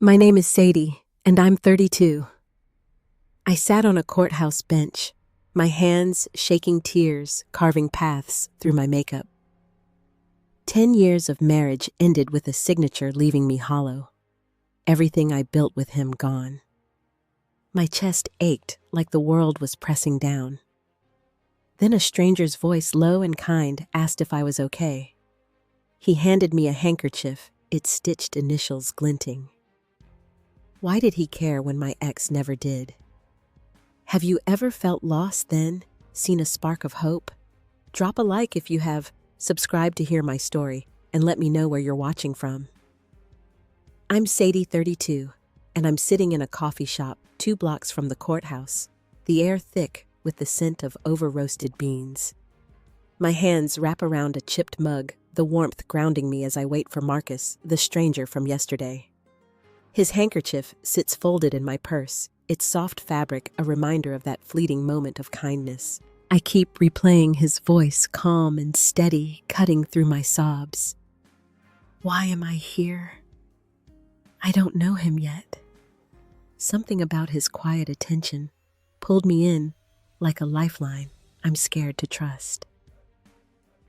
My name is Sadie, and I'm 32. I sat on a courthouse bench, my hands shaking tears, carving paths through my makeup. 10 years of marriage ended with a signature leaving me hollow. Everything I built with him gone. My chest ached like the world was pressing down. Then a stranger's voice, low and kind, asked if I was okay. He handed me a handkerchief, its stitched initials glinting. Why did he care when my ex never did? Have you ever felt lost then, seen a spark of hope? Drop a like if you have, subscribe to hear my story, and let me know where you're watching from. I'm Sadie, 32, and I'm sitting in a coffee shop 2 blocks from the courthouse, the air thick with the scent of over-roasted beans. My hands wrap around a chipped mug, the warmth grounding me as I wait for Marcus, the stranger from yesterday. His handkerchief sits folded in my purse, its soft fabric a reminder of that fleeting moment of kindness. I keep replaying his voice, calm and steady, cutting through my sobs. Why am I here? I don't know him yet. Something about his quiet attention pulled me in like a lifeline I'm scared to trust.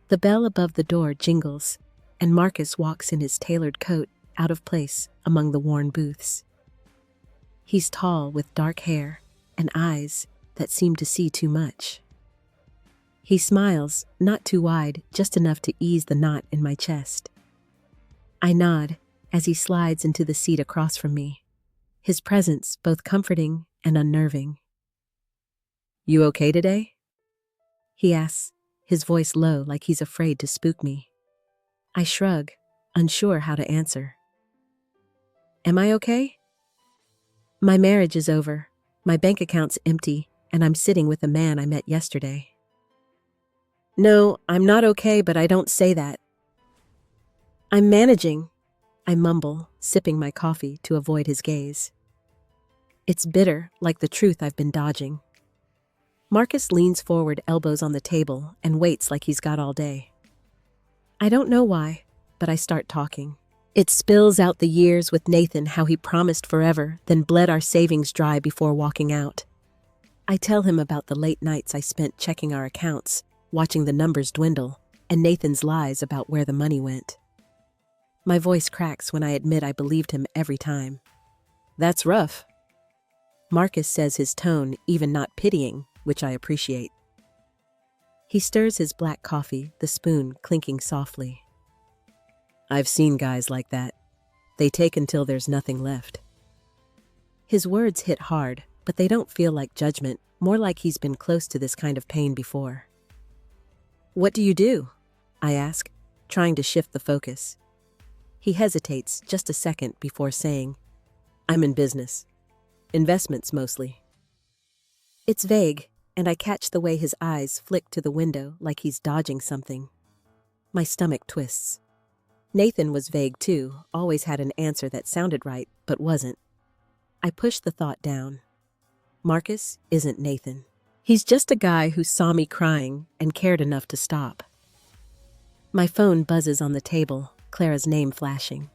The bell above the door jingles, and Marcus walks in his tailored coat, out of place among the worn booths. He's tall with dark hair and eyes that seem to see too much. He smiles, not too wide, just enough to ease the knot in my chest. I nod as he slides into the seat across from me, his presence both comforting and unnerving. "You okay today?" he asks, his voice low like he's afraid to spook me. I shrug, unsure how to answer. Am I okay? My marriage is over, my bank account's empty, and I'm sitting with a man I met yesterday. No, I'm not okay, but I don't say that. I'm managing, I mumble, sipping my coffee to avoid his gaze. It's bitter, like the truth I've been dodging. Marcus leans forward, elbows on the table, and waits like he's got all day. I don't know why, but I start talking. It spills out the years with Nathan, how he promised forever, then bled our savings dry before walking out. I tell him about the late nights I spent checking our accounts, watching the numbers dwindle, and Nathan's lies about where the money went. My voice cracks when I admit I believed him every time. That's rough. Marcus says, his tone even not pitying, which I appreciate. He stirs his black coffee, the spoon clinking softly. I've seen guys like that. They take until there's nothing left. His words hit hard, but they don't feel like judgment, more like he's been close to this kind of pain before. What do you do? I ask, trying to shift the focus. He hesitates just a second before saying, I'm in business. Investments mostly. It's vague, and I catch the way his eyes flick to the window like he's dodging something. My stomach twists. Nathan was vague too, always had an answer that sounded right, but wasn't. I pushed the thought down. Marcus isn't Nathan. He's just a guy who saw me crying and cared enough to stop. My phone buzzes on the table, Clara's name flashing.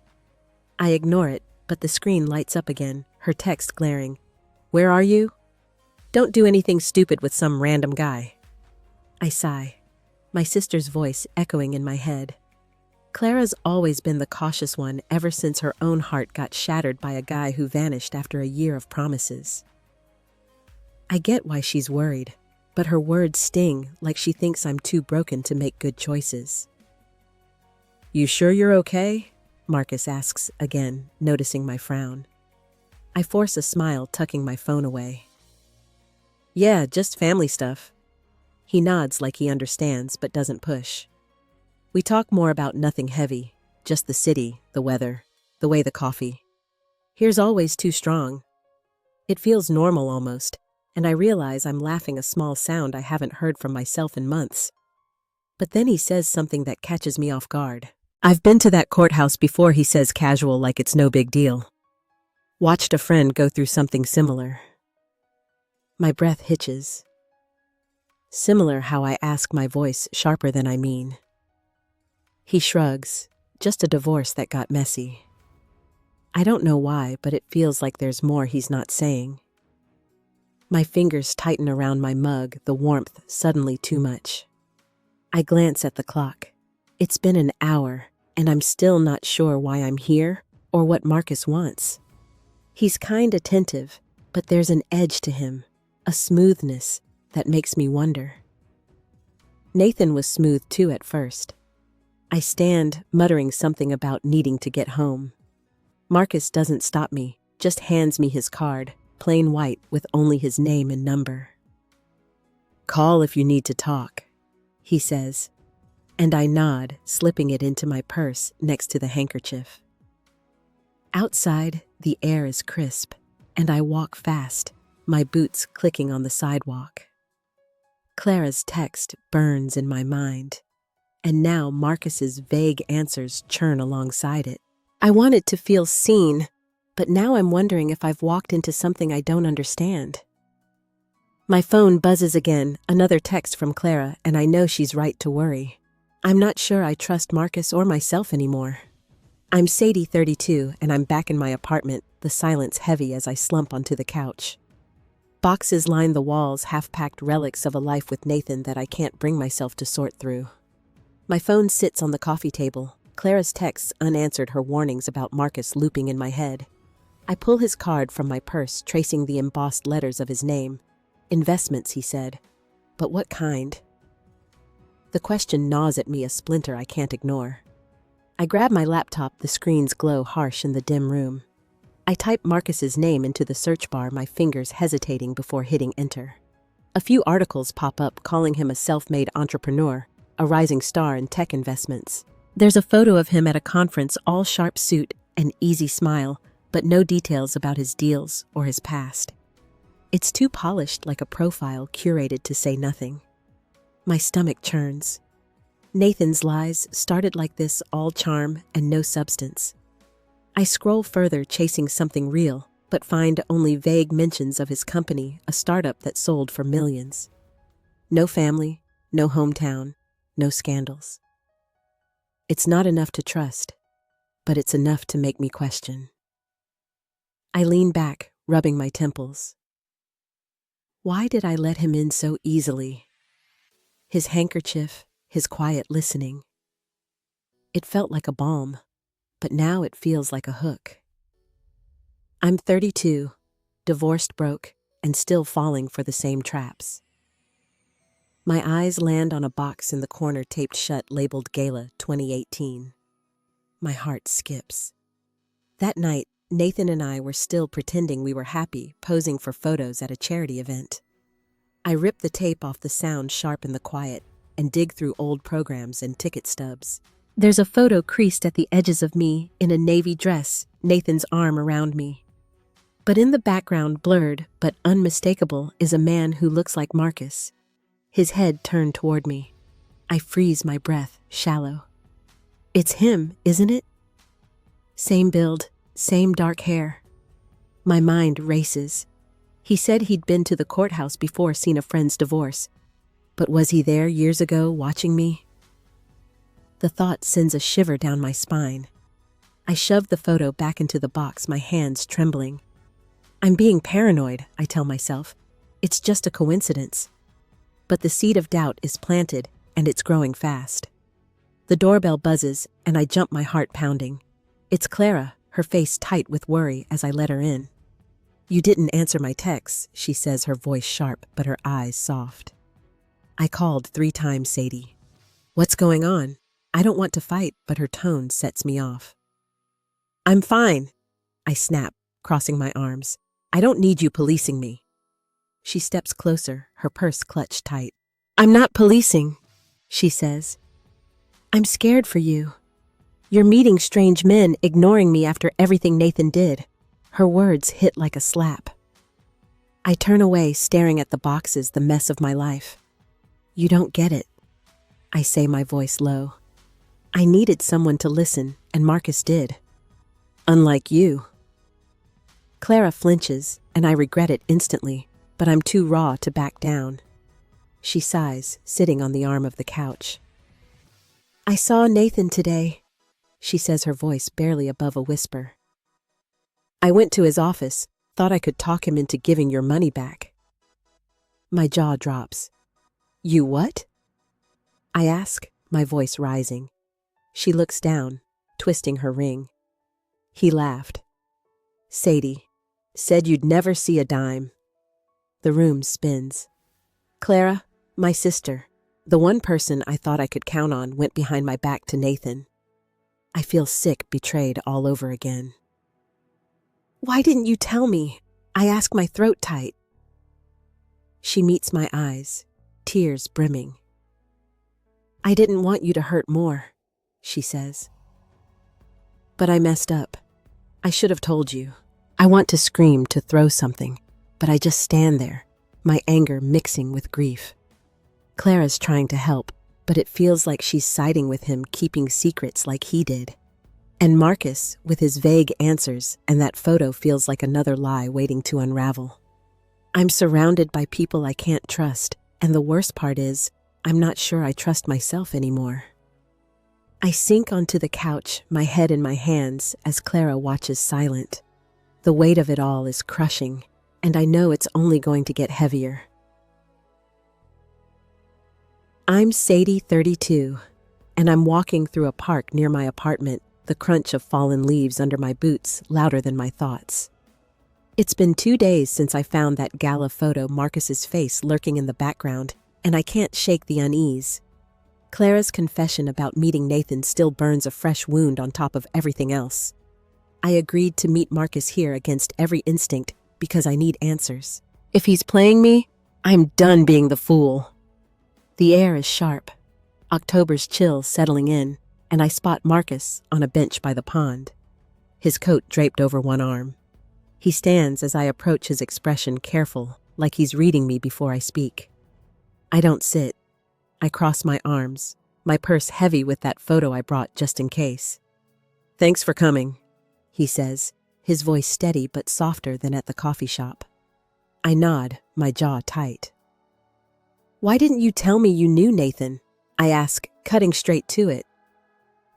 I ignore it, but the screen lights up again, her text glaring. Where are you? Don't do anything stupid with some random guy. I sigh, my sister's voice echoing in my head. Clara's always been the cautious one ever since her own heart got shattered by a guy who vanished after a year of promises. I get why she's worried, but her words sting like she thinks I'm too broken to make good choices. You sure you're okay? Marcus asks again, noticing my frown. I force a smile, tucking my phone away. Yeah, just family stuff. He nods like he understands but doesn't push. We talk more about nothing heavy, just the city, the weather, the way the coffee. Here's always too strong. It feels normal almost, and I realize I'm laughing a small sound I haven't heard from myself in months. But then he says something that catches me off guard. I've been to that courthouse before, he says casual like it's no big deal. Watched a friend go through something similar. My breath hitches. Similar how I ask, my voice sharper than I mean. He shrugs, just a divorce that got messy. I don't know why, but it feels like there's more he's not saying. My fingers tighten around my mug, the warmth suddenly too much. I glance at the clock. It's been an hour, and I'm still not sure why I'm here or what Marcus wants. He's kind attentive, but there's an edge to him, a smoothness that makes me wonder. Nathan was smooth too at first. I stand, muttering something about needing to get home. Marcus doesn't stop me, just hands me his card, plain white with only his name and number. "Call if you need to talk," he says, and I nod, slipping it into my purse next to the handkerchief. Outside, the air is crisp, and I walk fast, my boots clicking on the sidewalk. Clara's text burns in my mind, and now Marcus's vague answers churn alongside it. I wanted to feel seen, but now I'm wondering if I've walked into something I don't understand. My phone buzzes again, another text from Clara, and I know she's right to worry. I'm not sure I trust Marcus or myself anymore. I'm Sadie, 32, and I'm back in my apartment, the silence heavy as I slump onto the couch. Boxes line the walls, half-packed relics of a life with Nathan that I can't bring myself to sort through. My phone sits on the coffee table. Clara's texts unanswered, her warnings about Marcus looping in my head. I pull his card from my purse, tracing the embossed letters of his name. Investments, he said. But what kind? The question gnaws at me, a splinter I can't ignore. I grab my laptop, the screens glow harsh in the dim room. I type Marcus's name into the search bar, my fingers hesitating before hitting enter. A few articles pop up calling him a self-made entrepreneur, a rising star in tech investments. There's a photo of him at a conference, all sharp suit and easy smile, but no details about his deals or his past. It's too polished, like a profile curated to say nothing. My stomach churns. Nathan's lies started like this, all charm and no substance. I scroll further, chasing something real, but find only vague mentions of his company, a startup that sold for millions. No family, no hometown, no scandals. It's not enough to trust, but it's enough to make me question. I lean back, rubbing my temples. Why did I let him in so easily? His handkerchief, his quiet listening. It felt like a balm, but now it feels like a hook. I'm 32, divorced, broke, and still falling for the same traps. My eyes land on a box in the corner taped shut, labeled Gala 2018. My heart skips. That night, Nathan and I were still pretending we were happy, posing for photos at a charity event. I rip the tape off, the sound sharp in the quiet, and dig through old programs and ticket stubs. There's a photo creased at the edges of me in a navy dress, Nathan's arm around me. But in the background, blurred but unmistakable, is a man who looks like Marcus. His head turned toward me. I freeze, my breath shallow. It's him, isn't it? Same build, same dark hair. My mind races. He said he'd been to the courthouse before, seen a friend's divorce. But was he there years ago, watching me? The thought sends a shiver down my spine. I shove the photo back into the box, my hands trembling. I'm being paranoid, I tell myself. It's just a coincidence. But the seed of doubt is planted, and it's growing fast. The doorbell buzzes, and I jump, my heart pounding. It's Clara, her face tight with worry as I let her in. You didn't answer my texts, she says, her voice sharp, but her eyes soft. I called 3 times, Sadie. What's going on? I don't want to fight, but her tone sets me off. I'm fine, I snap, crossing my arms. I don't need you policing me. She steps closer, her purse clutched tight. I'm not policing, she says. I'm scared for you. You're meeting strange men, ignoring me after everything Nathan did. Her words hit like a slap. I turn away, staring at the boxes, the mess of my life. You don't get it, I say, my voice low. I needed someone to listen, and Marcus did. Unlike you. Clara flinches, and I regret it instantly, but I'm too raw to back down. She sighs, sitting on the arm of the couch. I saw Nathan today, she says, her voice barely above a whisper. I went to his office, thought I could talk him into giving your money back. My jaw drops. You what? I ask, my voice rising. She looks down, twisting her ring. He laughed. Sadie, said you'd never see a dime. The room spins. Clara, my sister, the one person I thought I could count on, went behind my back to Nathan. I feel sick, betrayed all over again. Why didn't you tell me? I ask, my throat tight. She meets my eyes, tears brimming. I didn't want you to hurt more, she says. But I messed up. I should have told you. I want to scream, to throw something, but I just stand there, my anger mixing with grief. Clara's trying to help, but it feels like she's siding with him, keeping secrets like he did. And Marcus, with his vague answers, and that photo feels like another lie waiting to unravel. I'm surrounded by people I can't trust, and the worst part is, I'm not sure I trust myself anymore. I sink onto the couch, my head in my hands, as Clara watches silent. The weight of it all is crushing, and I know it's only going to get heavier. I'm Sadie, 32, and I'm walking through a park near my apartment, the crunch of fallen leaves under my boots louder than my thoughts. It's been 2 days since I found that gala photo, Marcus's face lurking in the background, and I can't shake the unease. Clara's confession about meeting Nathan still burns a fresh wound on top of everything else. I agreed to meet Marcus here against every instinct because I need answers. If he's playing me, I'm done being the fool. The air is sharp, October's chill settling in, and I spot Marcus on a bench by the pond, his coat draped over one arm. He stands as I approach, his expression careful, like he's reading me before I speak. I don't sit. I cross my arms, my purse heavy with that photo I brought just in case. Thanks for coming, he says, his voice steady but softer than at the coffee shop. I nod, my jaw tight. Why didn't you tell me you knew Nathan? I ask, cutting straight to it.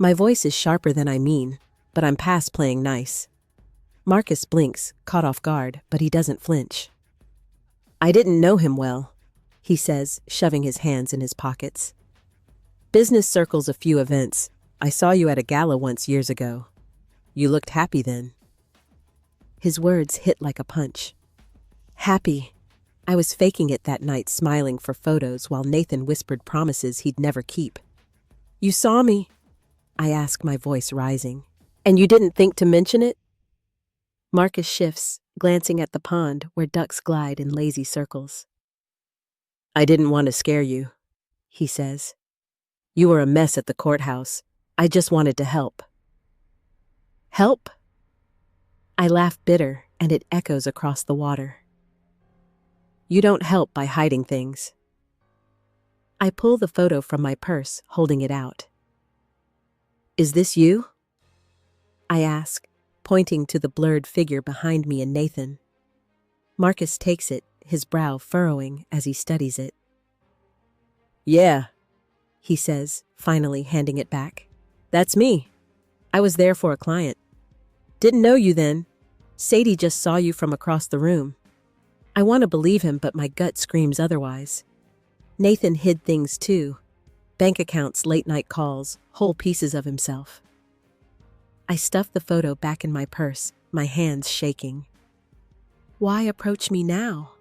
My voice is sharper than I mean, but I'm past playing nice. Marcus blinks, caught off guard, but he doesn't flinch. I didn't know him well, he says, shoving his hands in his pockets. Business circles, a few events. I saw you at a gala once years ago. You looked happy then. His words hit like a punch. Happy. I was faking it that night, smiling for photos while Nathan whispered promises he'd never keep. You saw me? I ask, my voice rising. And you didn't think to mention it? Marcus shifts, glancing at the pond where ducks glide in lazy circles. I didn't want to scare you, he says. You were a mess at the courthouse. I just wanted to help. Help? I laugh bitter, and it echoes across the water. You don't help by hiding things. I pull the photo from my purse, holding it out. Is this you? I ask, pointing to the blurred figure behind me and Nathan. Marcus takes it, his brow furrowing as he studies it. Yeah, he says, finally handing it back. That's me. I was there for a client. Didn't know you then. Sadie just saw you from across the room. I want to believe him, but my gut screams otherwise. Nathan hid things too. Bank accounts, late-night calls, whole pieces of himself. I stuff the photo back in my purse, my hands shaking. Why approach me now?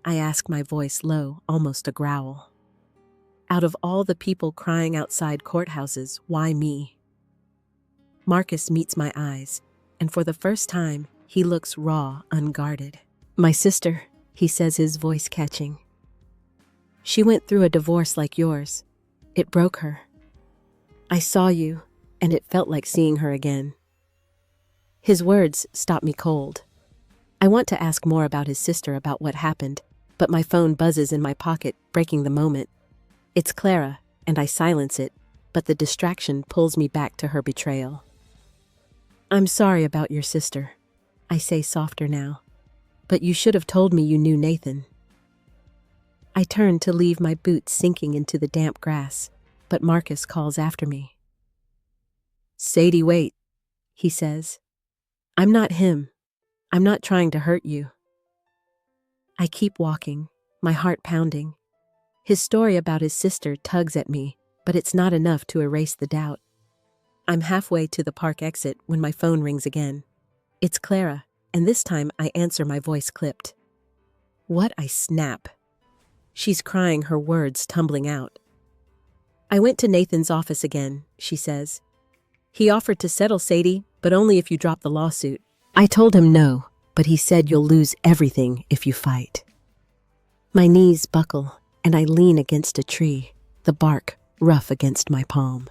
I ask, my voice low, almost a growl. Out of all the people crying outside courthouses, why me? Marcus meets my eyes, and for the first time, he looks raw, unguarded. My sister, he says, his voice catching. She went through a divorce like yours. It broke her. I saw you, and it felt like seeing her again. His words stop me cold. I want to ask more about his sister, about what happened, but my phone buzzes in my pocket, breaking the moment. It's Clara, and I silence it, but the distraction pulls me back to her betrayal. I'm sorry about your sister, I say softer now, but you should have told me you knew Nathan. I turn to leave, my boots sinking into the damp grass, but Marcus calls after me. Sadie, wait, he says. I'm not him. I'm not trying to hurt you. I keep walking, my heart pounding. His story about his sister tugs at me, but it's not enough to erase the doubt. I'm halfway to the park exit when my phone rings again. It's Clara, and this time I answer, my voice clipped. What? I snap. She's crying, her words tumbling out. I went to Nathan's office again, she says. He offered to settle, Sadie, but only if you drop the lawsuit. I told him no, but he said you'll lose everything if you fight. My knees buckle, and I lean against a tree, the bark rough against my palm.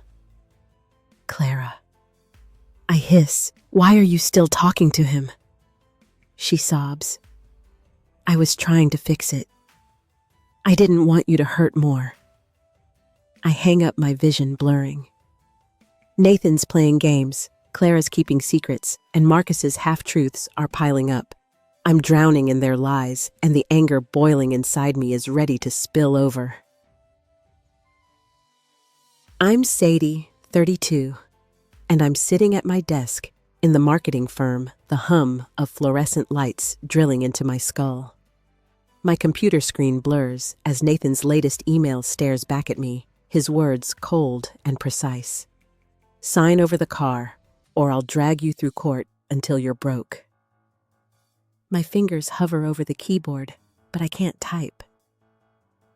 Clara. I hiss. Why are you still talking to him? She sobs. I was trying to fix it. I didn't want you to hurt more. I hang up, my vision blurring. Nathan's playing games, Clara's keeping secrets, and Marcus's half-truths are piling up. I'm drowning in their lies, and the anger boiling inside me is ready to spill over. I'm Sadie, 32, and I'm sitting at my desk in the marketing firm, the hum of fluorescent lights drilling into my skull. My computer screen blurs as Nathan's latest email stares back at me, his words cold and precise. Sign over the car, or I'll drag you through court until you're broke. My fingers hover over the keyboard, but I can't type.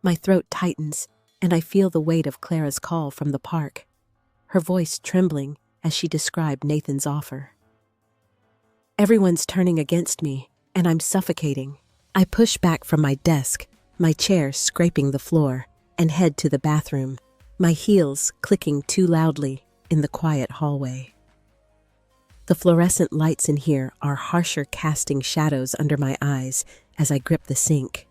My throat tightens, and I feel the weight of Clara's call from the park, her voice trembling as she described Nathan's offer. Everyone's turning against me, and I'm suffocating. I push back from my desk, my chair scraping the floor, and head to the bathroom, my heels clicking too loudly in the quiet hallway. The fluorescent lights in here are harsher, casting shadows under my eyes as I grip the sink.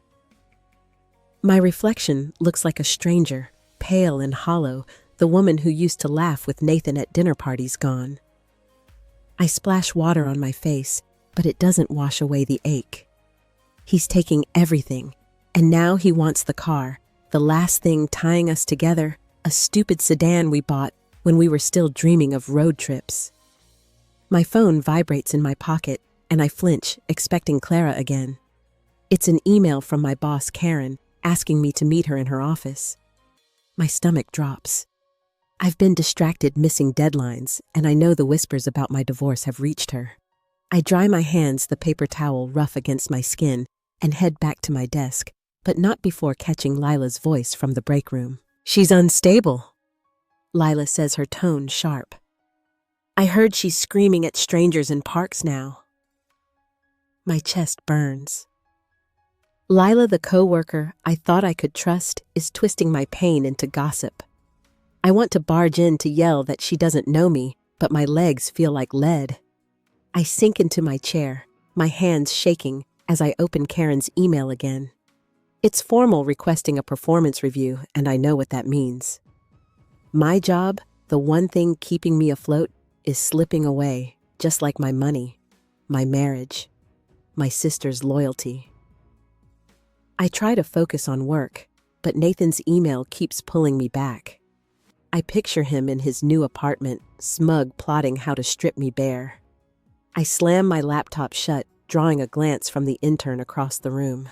My reflection looks like a stranger, pale and hollow, the woman who used to laugh with Nathan at dinner parties gone. I splash water on my face, but it doesn't wash away the ache. He's taking everything, and now he wants the car, the last thing tying us together, a stupid sedan we bought when we were still dreaming of road trips. My phone vibrates in my pocket, and I flinch, expecting Clara again. It's an email from my boss, Karen, asking me to meet her in her office. My stomach drops. I've been distracted missing deadlines, and I know the whispers about my divorce have reached her. I dry my hands, the paper towel rough against my skin, and head back to my desk, but not before catching Lila's voice from the break room. She's unstable, Lila says, her tone sharp. I heard she's screaming at strangers in parks now. My chest burns. Lila, the co-worker I thought I could trust, is twisting my pain into gossip. I want to barge in to yell that she doesn't know me, but my legs feel like lead. I sink into my chair, my hands shaking as I open Karen's email again. It's formal, requesting a performance review, and I know what that means. My job, the one thing keeping me afloat, is slipping away, just like my money, my marriage, my sister's loyalty. I try to focus on work, but Nathan's email keeps pulling me back. I picture him in his new apartment, smug, plotting how to strip me bare. I slam my laptop shut, drawing a glance from the intern across the room.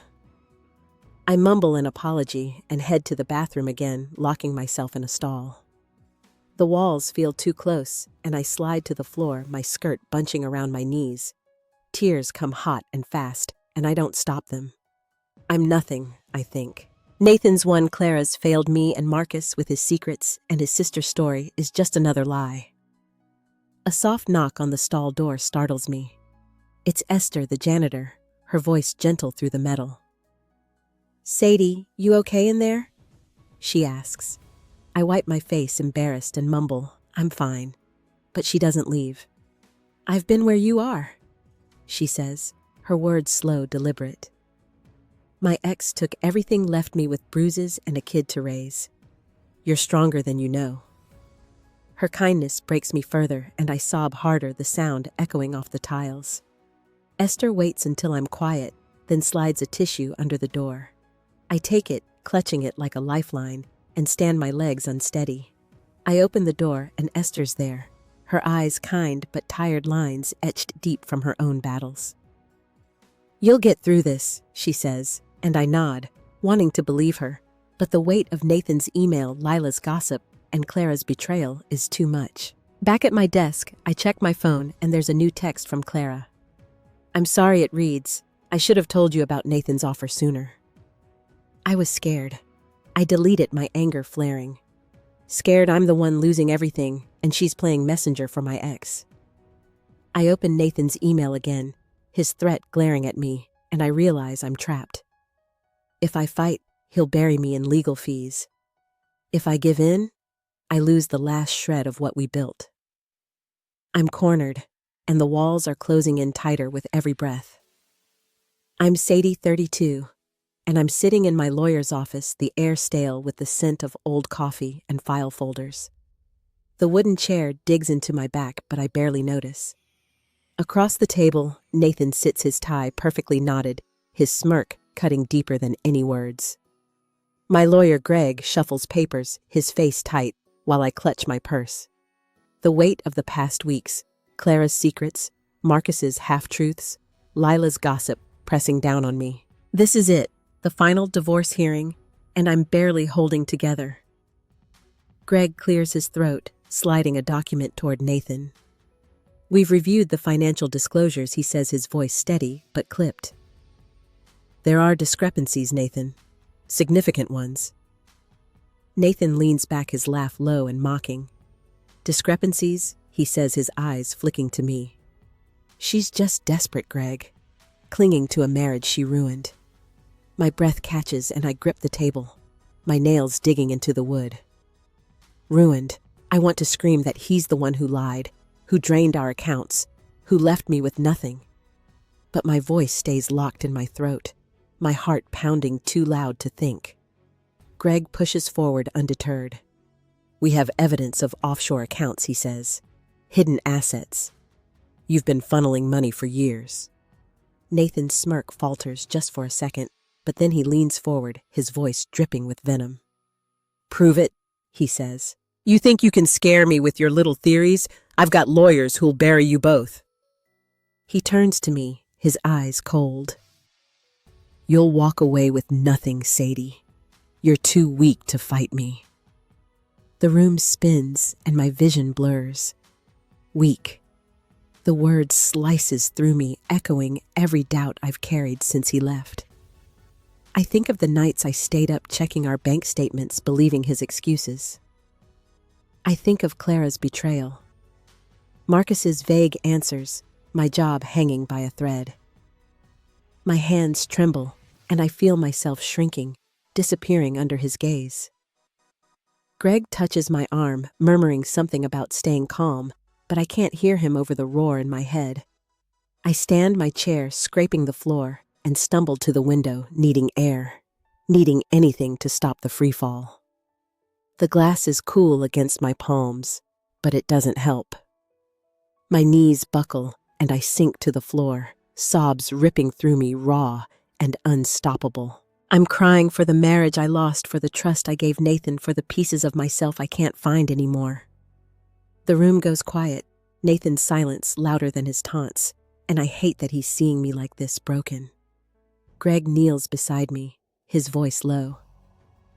I mumble an apology and head to the bathroom again, locking myself in a stall. The walls feel too close, and I slide to the floor, my skirt bunching around my knees. Tears come hot and fast, and I don't stop them. I'm nothing, I think. Nathan's won, Clara's failed me, and Marcus, with his secrets and his sister's story, is just another lie. A soft knock on the stall door startles me. It's Esther, the janitor, her voice gentle through the metal. "Sadie, you okay in there?" she asks. I wipe my face, embarrassed, and mumble, "I'm fine." But she doesn't leave. "I've been where you are," she says, her words slow, deliberate. "My ex took everything, left me with bruises and a kid to raise. You're stronger than you know." Her kindness breaks me further, and I sob harder, the sound echoing off the tiles. Esther waits until I'm quiet, then slides a tissue under the door. I take it, clutching it like a lifeline, and stand my legs unsteady. I open the door, and Esther's there, her eyes kind but tired lines etched deep from her own battles. You'll get through this, she says, and I nod, wanting to believe her. But the weight of Nathan's email, Lila's gossip, and Clara's betrayal is too much. Back at my desk, I check my phone and there's a new text from Clara. I'm sorry, it reads, I should have told you about Nathan's offer sooner. I was scared. I delete it, my anger flaring. Scared I'm the one losing everything and she's playing messenger for my ex. I open Nathan's email again, his threat glaring at me, and I realize I'm trapped. If I fight, he'll bury me in legal fees. If I give in, I lose the last shred of what we built. I'm cornered, and the walls are closing in tighter with every breath. I'm Sadie, 32, and I'm sitting in my lawyer's office, the air stale with the scent of old coffee and file folders. The wooden chair digs into my back, but I barely notice. Across the table, Nathan sits, his tie perfectly knotted, his smirk cutting deeper than any words. My lawyer, Greg, shuffles papers, his face tight, while I clutch my purse. The weight of the past weeks, Clara's secrets, Marcus's half-truths, Lila's gossip pressing down on me. This is it, the final divorce hearing, and I'm barely holding together. Greg clears his throat, sliding a document toward Nathan. We've reviewed the financial disclosures, he says, his voice steady but clipped. There are discrepancies, Nathan. Significant ones. Nathan leans back, his laugh low and mocking. Discrepancies, he says, his eyes flicking to me. She's just desperate, Greg, clinging to a marriage she ruined. My breath catches and I grip the table, my nails digging into the wood. Ruined. I want to scream that he's the one who lied, who drained our accounts, who left me with nothing. But my voice stays locked in my throat, my heart pounding too loud to think. Greg pushes forward undeterred. We have evidence of offshore accounts, he says. Hidden assets. You've been funneling money for years. Nathan's smirk falters just for a second, but then he leans forward, his voice dripping with venom. Prove it, he says. You think you can scare me with your little theories? I've got lawyers who'll bury you both. He turns to me, his eyes cold. You'll walk away with nothing, Sadie. You're too weak to fight me. The room spins and my vision blurs. Weak. The word slices through me, echoing every doubt I've carried since he left. I think of the nights I stayed up checking our bank statements, believing his excuses. I think of Clara's betrayal. Marcus's vague answers, my job hanging by a thread. My hands tremble, and I feel myself shrinking, disappearing under his gaze. Greg touches my arm, murmuring something about staying calm, but I can't hear him over the roar in my head. I stand my chair, scraping the floor, and stumble to the window, needing air, needing anything to stop the freefall. The glass is cool against my palms, but it doesn't help. My knees buckle, and I sink to the floor, sobs ripping through me raw and unstoppable. I'm crying for the marriage I lost, for the trust I gave Nathan, for the pieces of myself I can't find anymore. The room goes quiet, Nathan's silence louder than his taunts, and I hate that he's seeing me like this, broken. Greg kneels beside me, his voice low.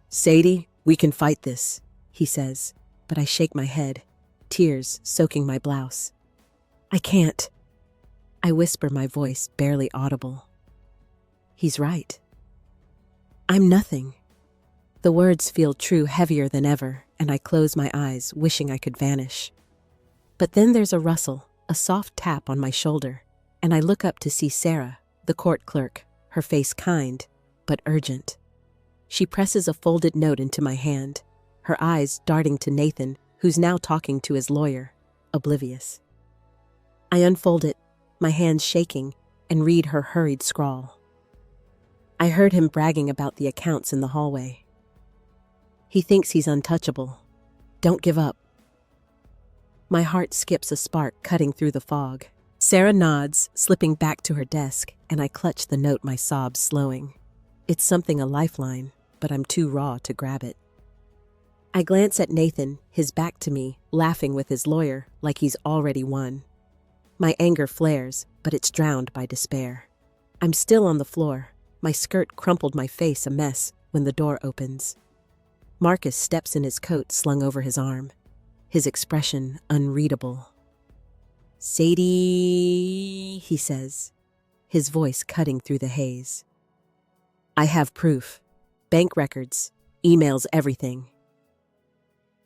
Sadie, we can fight this, he says, but I shake my head, tears soaking my blouse. I can't. I whisper, my voice barely audible. He's right. I'm nothing. The words feel true, heavier than ever, and I close my eyes, wishing I could vanish. But then there's a rustle, a soft tap on my shoulder, and I look up to see Sarah, the court clerk, her face kind, but urgent. She presses a folded note into my hand, her eyes darting to Nathan, who's now talking to his lawyer, oblivious. I unfold it, my hands shaking, and read her hurried scrawl. I heard him bragging about the accounts in the hallway. He thinks he's untouchable. Don't give up. My heart skips a spark, cutting through the fog. Sarah nods, slipping back to her desk, and I clutch the note, my sobs slowing. It's something, a lifeline, but I'm too raw to grab it. I glance at Nathan, his back to me, laughing with his lawyer like he's already won. My anger flares, but it's drowned by despair. I'm still on the floor. My skirt crumpled, my face a mess, when the door opens. Marcus steps in his coat slung over his arm, his expression unreadable. "Sadie," he says, his voice cutting through the haze. "I have proof. Bank records, emails, everything."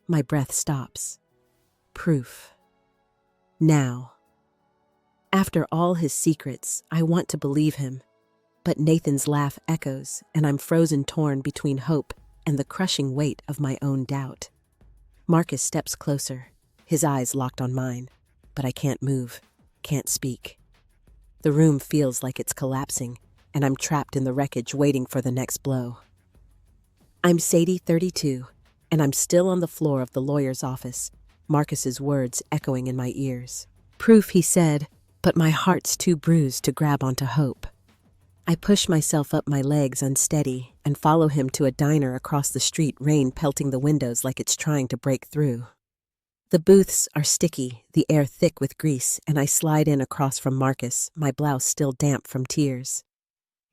My breath stops. Proof. Now. After all his secrets, I want to believe him. But Nathan's laugh echoes, and I'm frozen, torn between hope and the crushing weight of my own doubt. Marcus steps closer, his eyes locked on mine, but I can't move, can't speak. The room feels like it's collapsing, and I'm trapped in the wreckage waiting for the next blow. I'm Sadie, 32, and I'm still on the floor of the lawyer's office, Marcus's words echoing in my ears. Proof, he said, but my heart's too bruised to grab onto hope. I push myself up, my legs unsteady, and follow him to a diner across the street, rain pelting the windows like it's trying to break through. The booths are sticky, the air thick with grease, and I slide in across from Marcus, my blouse still damp from tears.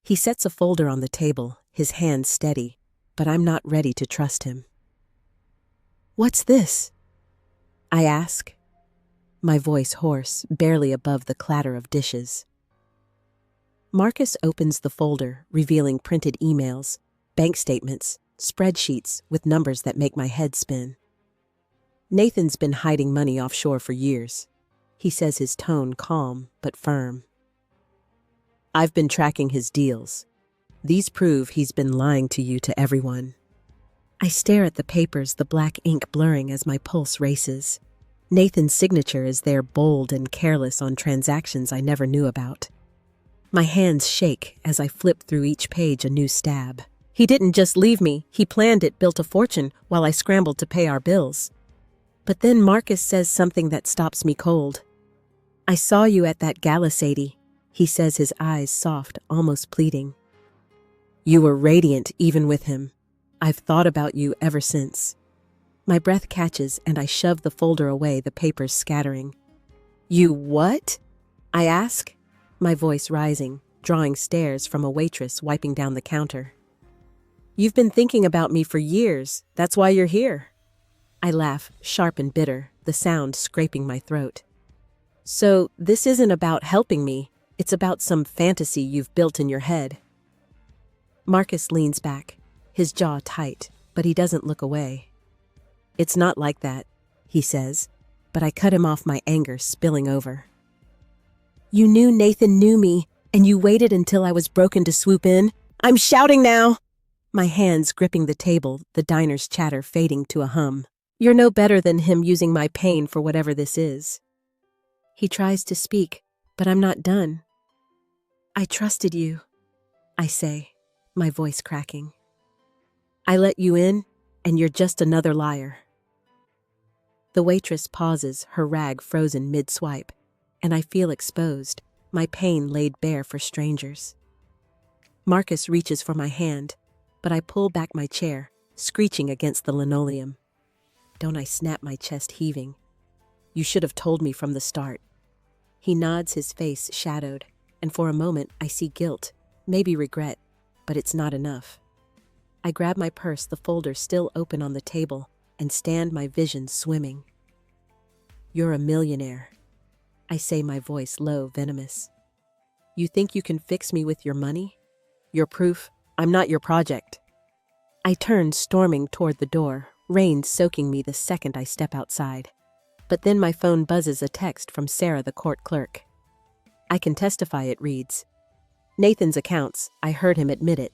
He sets a folder on the table, his hands steady, but I'm not ready to trust him. "What's this?" I ask, my voice hoarse, barely above the clatter of dishes. Marcus opens the folder, revealing printed emails, bank statements, spreadsheets with numbers that make my head spin. Nathan's been hiding money offshore for years. He says, his tone calm but firm. "I've been tracking his deals. These prove he's been lying to you, to everyone." I stare at the papers, the black ink blurring as my pulse races. Nathan's signature is there, bold and careless, on transactions I never knew about. My hands shake as I flip through each page, a new stab. He didn't just leave me, he planned it, built a fortune while I scrambled to pay our bills. But then Marcus says something that stops me cold. "I saw you at that gala, Sadie," he says, his eyes soft, almost pleading. "You were radiant even with him. I've thought about you ever since." My breath catches and I shove the folder away, the papers scattering. "You what?" I ask, my voice rising, drawing stares from a waitress wiping down the counter. "You've been thinking about me for years. That's why you're here." I laugh, sharp and bitter, the sound scraping my throat. "So this isn't about helping me. It's about some fantasy you've built in your head." Marcus leans back, his jaw tight, but he doesn't look away. "It's not like that," he says, but I cut him off, my anger spilling over. "You knew Nathan knew me, and you waited until I was broken to swoop in? I'm shouting now!" My hands gripping the table, the diner's chatter fading to a hum. "You're no better than him, using my pain for whatever this is." He tries to speak, but I'm not done. "I trusted you," I say, my voice cracking. "I let you in, and you're just another liar." The waitress pauses, her rag frozen mid-swipe, and I feel exposed, my pain laid bare for strangers. Marcus reaches for my hand, but I pull back my chair, screeching against the linoleum. Don't I snap, my chest heaving. "You should have told me from the start." He nods, his face shadowed, and for a moment I see guilt, maybe regret, but it's not enough. I grab my purse, the folder still open on the table, and stand, my vision swimming. "You're a millionaire," I say, my voice low, venomous. "You think you can fix me with your money? Your proof? I'm not your project." I turn, storming toward the door, rain soaking me the second I step outside. But then my phone buzzes, a text from Sarah, the court clerk. I can testify, it reads. "Nathan's accounts, I heard him admit it.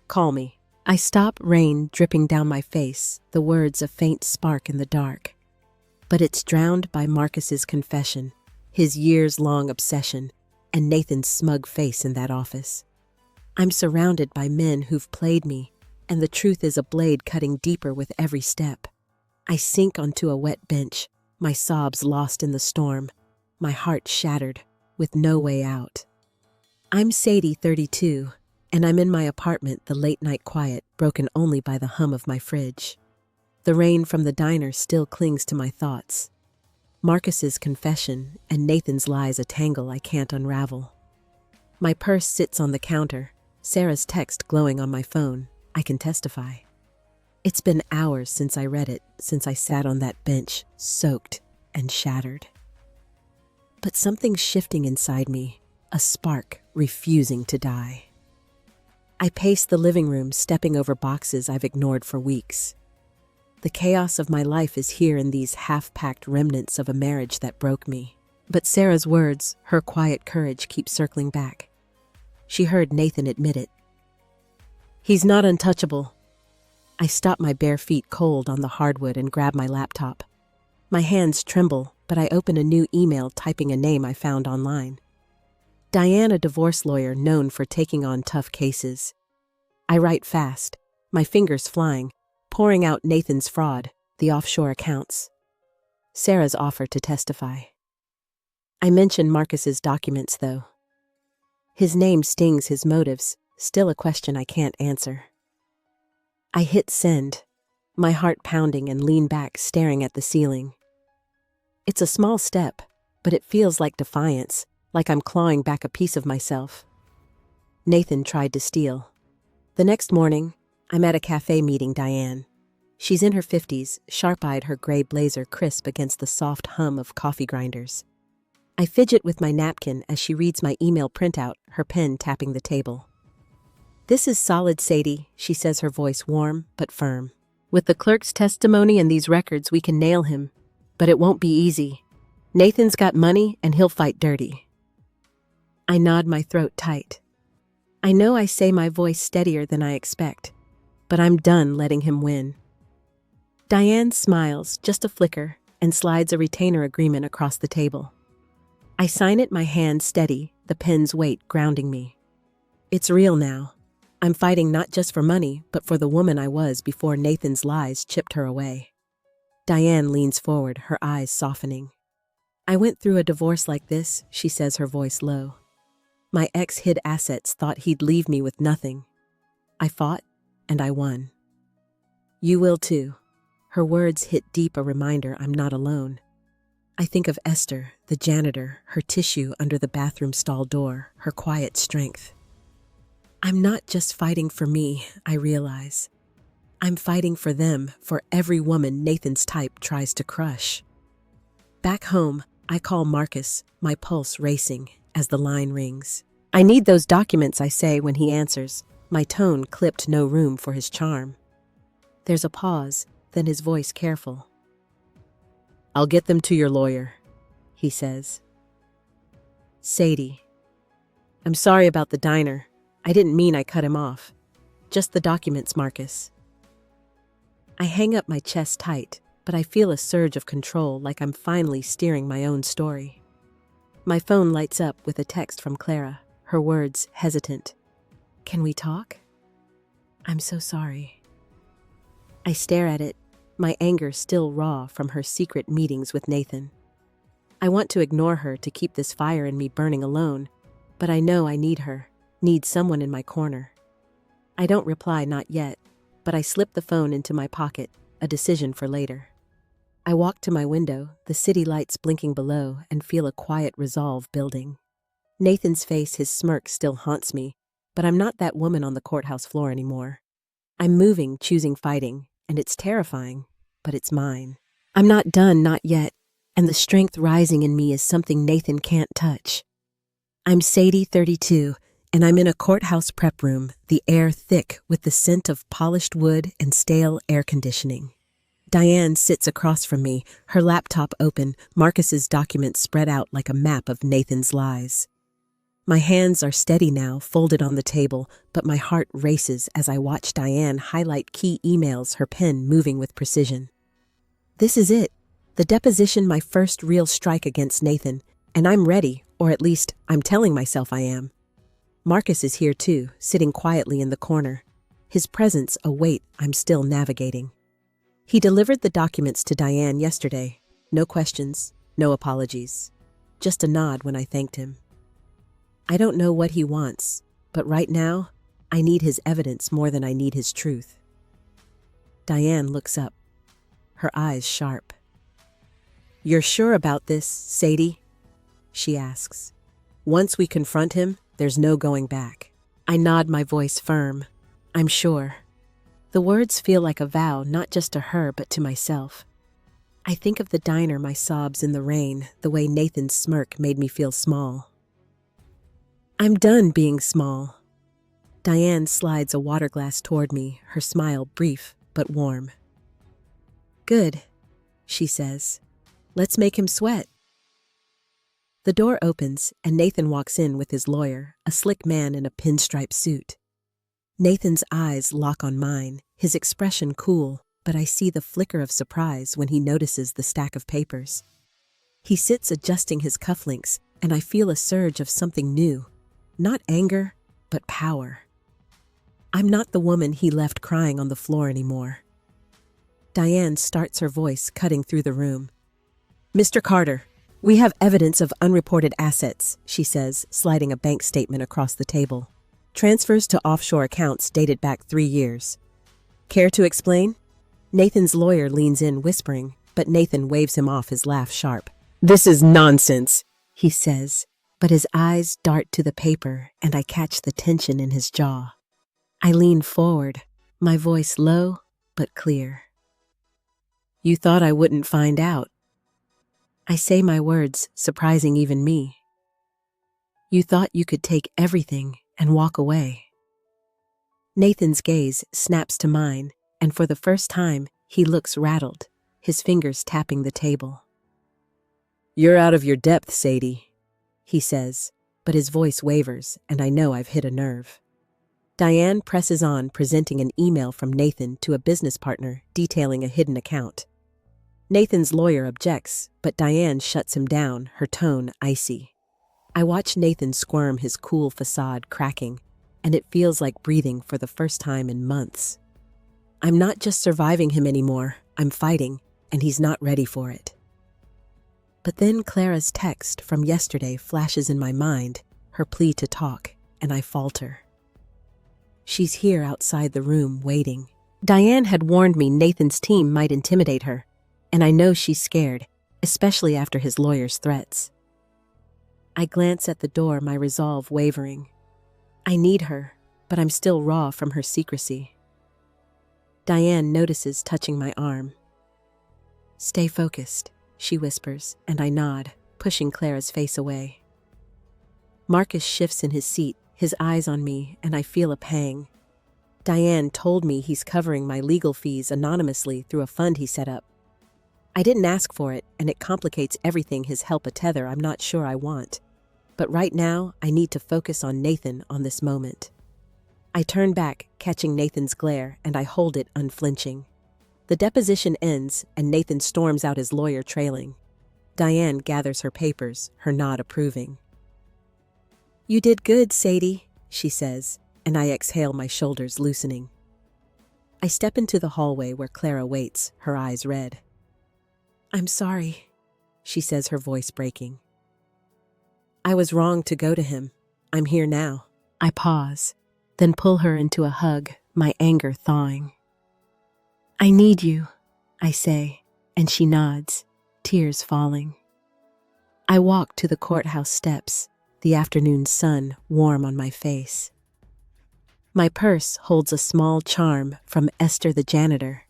Call me." I stop, rain dripping down my face, the words a faint spark in the dark. But it's drowned by Marcus's confession, his years-long obsession, and Nathan's smug face in that office. I'm surrounded by men who've played me, and the truth is a blade cutting deeper with every step. I sink onto a wet bench, my sobs lost in the storm, my heart shattered, with no way out. I'm Sadie, 32, and I'm in my apartment, the late-night quiet broken only by the hum of my fridge. The rain from the diner still clings to my thoughts. Marcus's confession and Nathan's lies, a tangle I can't unravel. My purse sits on the counter, Sarah's text glowing on my phone. I can testify. It's been hours since I read it, since I sat on that bench, soaked and shattered. But something's shifting inside me, a spark refusing to die. I pace the living room, stepping over boxes I've ignored for weeks. The chaos of my life is here in these half-packed remnants of a marriage that broke me. But Sarah's words, her quiet courage, keep circling back. She heard Nathan admit it. He's not untouchable. I stop my bare feet cold on the hardwood and grab my laptop. My hands tremble, but I open a new email typing a name I found online. Diane, a divorce lawyer known for taking on tough cases. I write fast, my fingers flying, pouring out Nathan's fraud, the offshore accounts. Sarah's offer to testify. I mention Marcus's documents, though. His name stings, his motives, still a question I can't answer. I hit send, my heart pounding, and lean back, staring at the ceiling. It's a small step, but it feels like defiance, like I'm clawing back a piece of myself. Nathan tried to steal. The next morning, I'm at a cafe meeting Diane. She's in her 50s, sharp-eyed, her gray blazer crisp against the soft hum of coffee grinders. I fidget with my napkin as she reads my email printout, her pen tapping the table. "This is solid, Sadie," she says, her voice warm but firm. "With the clerk's testimony and these records, we can nail him. But it won't be easy. Nathan's got money and he'll fight dirty." I nod, my throat tight. I know I say my voice steadier than I expect, but I'm done letting him win. Diane smiles, just a flicker, and slides a retainer agreement across the table. I sign it, my hand steady, the pen's weight grounding me. It's real now. I'm fighting not just for money, but for the woman I was before Nathan's lies chipped her away. Diane leans forward, her eyes softening. "I went through a divorce like this," she says, her voice low. "My ex hid assets, thought he'd leave me with nothing. I fought, and I won. You will too." Her words hit deep, a reminder I'm not alone. I think of Esther, the janitor, her tissue under the bathroom stall door, her quiet strength. I'm not just fighting for me, I realize. I'm fighting for them, for every woman Nathan's type tries to crush. Back home, I call Marcus, my pulse racing, as the line rings. "I need those documents," I say when he answers, my tone clipped, no room for his charm. There's a pause, then his voice careful. "I'll get them to your lawyer," he says. "Sadie, I'm sorry about the diner. I didn't mean I cut him off. Just the documents, Marcus." I hang up, my chest tight, but I feel a surge of control, like I'm finally steering my own story. My phone lights up with a text from Clara, her words hesitant. "Can we talk? I'm so sorry." I stare at it, my anger still raw from her secret meetings with Nathan. I want to ignore her, to keep this fire in me burning alone, but I know I need her, need someone in my corner. I don't reply, not yet, but I slip the phone into my pocket, a decision for later. I walk to my window, the city lights blinking below, and feel a quiet resolve building. Nathan's face, his smirk, still haunts me, but I'm not that woman on the courthouse floor anymore. I'm moving, choosing fighting, and it's terrifying, but it's mine. I'm not done, not yet, and the strength rising in me is something Nathan can't touch. I'm Sadie, 32, and I'm in a courthouse prep room, the air thick with the scent of polished wood and stale air conditioning. Diane sits across from me, her laptop open, Marcus's documents spread out like a map of Nathan's lies. My hands are steady now, folded on the table, but my heart races as I watch Diane highlight key emails, her pen moving with precision. This is it, the deposition, my first real strike against Nathan, and I'm ready, or at least I'm telling myself I am. Marcus is here too, sitting quietly in the corner, his presence a weight I'm still navigating. He delivered the documents to Diane yesterday. No questions, no apologies. Just a nod when I thanked him. I don't know what he wants, but right now, I need his evidence more than I need his truth. Diane looks up, her eyes sharp. "You're sure about this, Sadie?" she asks. "Once we confront him, there's no going back. I nod, my voice firm. I'm sure. The words feel like a vow, not just to her, but to myself. I think of the diner, my sobs in the rain, the way Nathan's smirk made me feel small. I'm done being small. Diane slides a water glass toward me, her smile brief but warm. Good, she says. Let's make him sweat. The door opens and Nathan walks in with his lawyer, a slick man in a pinstripe suit. Nathan's eyes lock on mine, his expression cool, but I see the flicker of surprise when he notices the stack of papers. He sits adjusting his cufflinks, and I feel a surge of something new. Not anger, but power. I'm not the woman he left crying on the floor anymore. Diane starts her voice cutting through the room. Mr. Carter, we have evidence of unreported assets, she says, sliding a bank statement across the table. Transfers to offshore accounts dated back 3 years. Care to explain? Nathan's lawyer leans in, whispering, but Nathan waves him off, his laugh sharp. This is nonsense, he says, but his eyes dart to the paper, and I catch the tension in his jaw. I lean forward, my voice low but clear. You thought I wouldn't find out. I say my words, surprising even me. You thought you could take everything and walk away. Nathan's gaze snaps to mine, and for the first time, he looks rattled, his fingers tapping the table. You're out of your depth, Sadie, he says, but his voice wavers, and I know I've hit a nerve. Diane presses on, presenting an email from Nathan to a business partner detailing a hidden account. Nathan's lawyer objects, but Diane shuts him down, her tone icy. I watch Nathan squirm, his cool facade cracking, and it feels like breathing for the first time in months. I'm not just surviving him anymore, I'm fighting, and he's not ready for it. But then Clara's text from yesterday flashes in my mind, her plea to talk, and I falter. She's here outside the room, waiting. Diane had warned me Nathan's team might intimidate her, and I know she's scared, especially after his lawyer's threats. I glance at the door, my resolve wavering. I need her, but I'm still raw from her secrecy. Diane notices touching my arm. Stay focused, she whispers, and I nod, pushing Clara's face away. Marcus shifts in his seat, his eyes on me, and I feel a pang. Diane told me he's covering my legal fees anonymously through a fund he set up. I didn't ask for it, and it complicates everything, his help a tether I'm not sure I want. But right now, I need to focus on Nathan on this moment. I turn back, catching Nathan's glare, and I hold it unflinching. The deposition ends, and Nathan storms out, his lawyer trailing. Diane gathers her papers, her nod approving. You did good, Sadie, she says, and I exhale, my shoulders loosening. I step into the hallway where Clara waits, her eyes red. I'm sorry, she says, her voice breaking. I was wrong to go to him. I'm here now. I pause, then pull her into a hug, my anger thawing. I need you, I say, and she nods, tears falling. I walk to the courthouse steps, the afternoon sun warm on my face. My purse holds a small charm from Esther the janitor,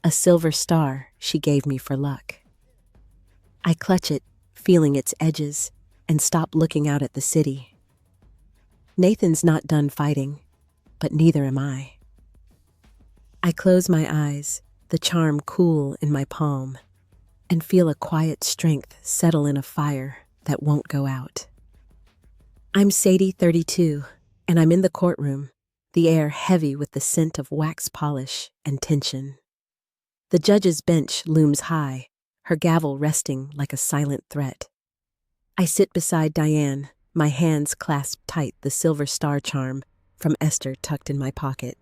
a silver star she gave me for luck. I clutch it, feeling its edges, and stop looking out at the city. Nathan's not done fighting, but neither am I. I close my eyes, the charm cool in my palm, and feel a quiet strength settle in a fire that won't go out. I'm Sadie, 32, and I'm in the courtroom, the air heavy with the scent of wax polish and tension. The judge's bench looms high, her gavel resting like a silent threat. I sit beside Diane, my hands clasped tight, the silver star charm from Esther tucked in my pocket.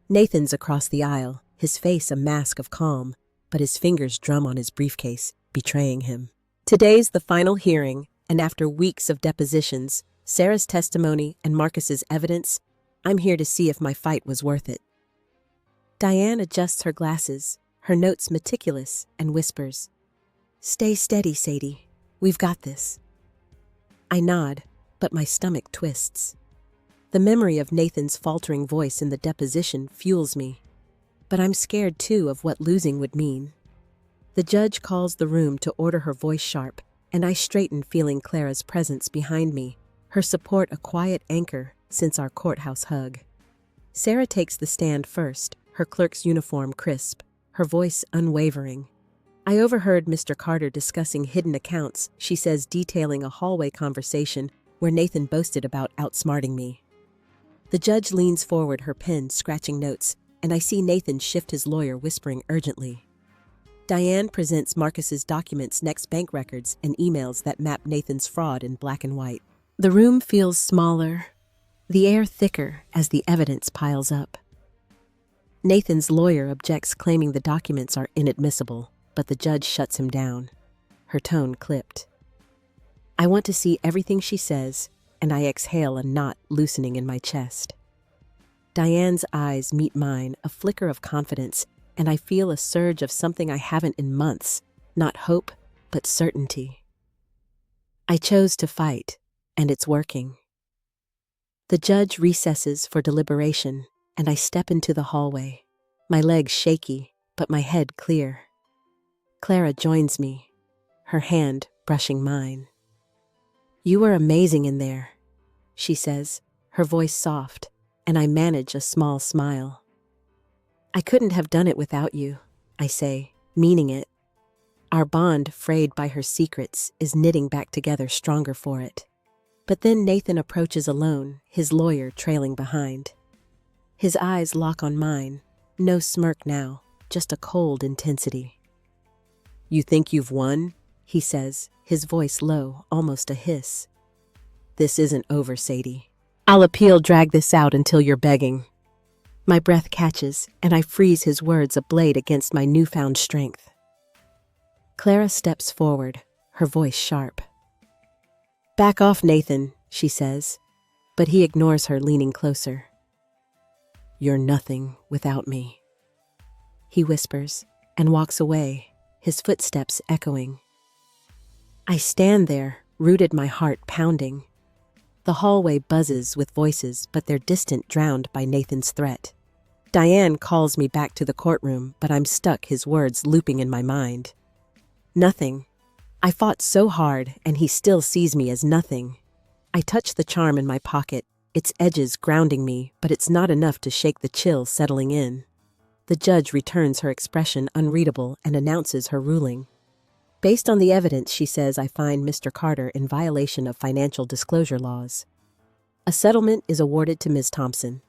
Nathan's across the aisle, his face a mask of calm, but his fingers drum on his briefcase, betraying him. Today's the final hearing, and after weeks of depositions, Sarah's testimony, and Marcus's evidence, I'm here to see if my fight was worth it. Diane adjusts her glasses, her notes meticulous, and whispers, Stay steady, Sadie. We've got this. I nod, but my stomach twists. The memory of Nathan's faltering voice in the deposition fuels me. But I'm scared, too, of what losing would mean. The judge calls the room to order her voice sharp, and I straighten, feeling Clara's presence behind me, her support a quiet anchor since our courthouse hug. Sarah takes the stand first, her clerk's uniform crisp, her voice unwavering. I overheard Mr. Carter discussing hidden accounts, she says, detailing a hallway conversation where Nathan boasted about outsmarting me. The judge leans forward, her pen scratching notes, and I see Nathan shift his lawyer, whispering urgently. Diane presents Marcus's documents, next bank records, and emails that map Nathan's fraud in black and white. The room feels smaller, the air thicker as the evidence piles up. Nathan's lawyer objects, claiming the documents are inadmissible, but the judge shuts him down, her tone clipped. I want to see everything she says, and I exhale, a knot loosening in my chest. Diane's eyes meet mine, a flicker of confidence, and I feel a surge of something I haven't in months, not hope, but certainty. I chose to fight, and it's working. The judge recesses for deliberation, and I step into the hallway, my legs shaky, but my head clear. Clara joins me, her hand brushing mine. You were amazing in there, she says, her voice soft, and I manage a small smile. I couldn't have done it without you, I say, meaning it. Our bond, frayed by her secrets, is knitting back together stronger for it. But then Nathan approaches alone, his lawyer trailing behind. His eyes lock on mine, no smirk now, just a cold intensity. You think you've won? He says, his voice low, almost a hiss. This isn't over, Sadie. I'll appeal, drag this out until you're begging. My breath catches, and I freeze his words, a blade against my newfound strength. Clara steps forward, her voice sharp. Back off, Nathan, she says, but he ignores her, leaning closer. You're nothing without me, he whispers, and walks away, his footsteps echoing. I stand there, rooted, my heart pounding. The hallway buzzes with voices, but they're distant, drowned by Nathan's threat. Diane calls me back to the courtroom, but I'm stuck, his words looping in my mind. Nothing. I fought so hard, and he still sees me as nothing. I touch the charm in my pocket, its edges grounding me, but it's not enough to shake the chill settling in. The judge returns, her expression unreadable, and announces her ruling. Based on the evidence, she says, I find Mr. Carter in violation of financial disclosure laws. A settlement is awarded to Ms. Thompson.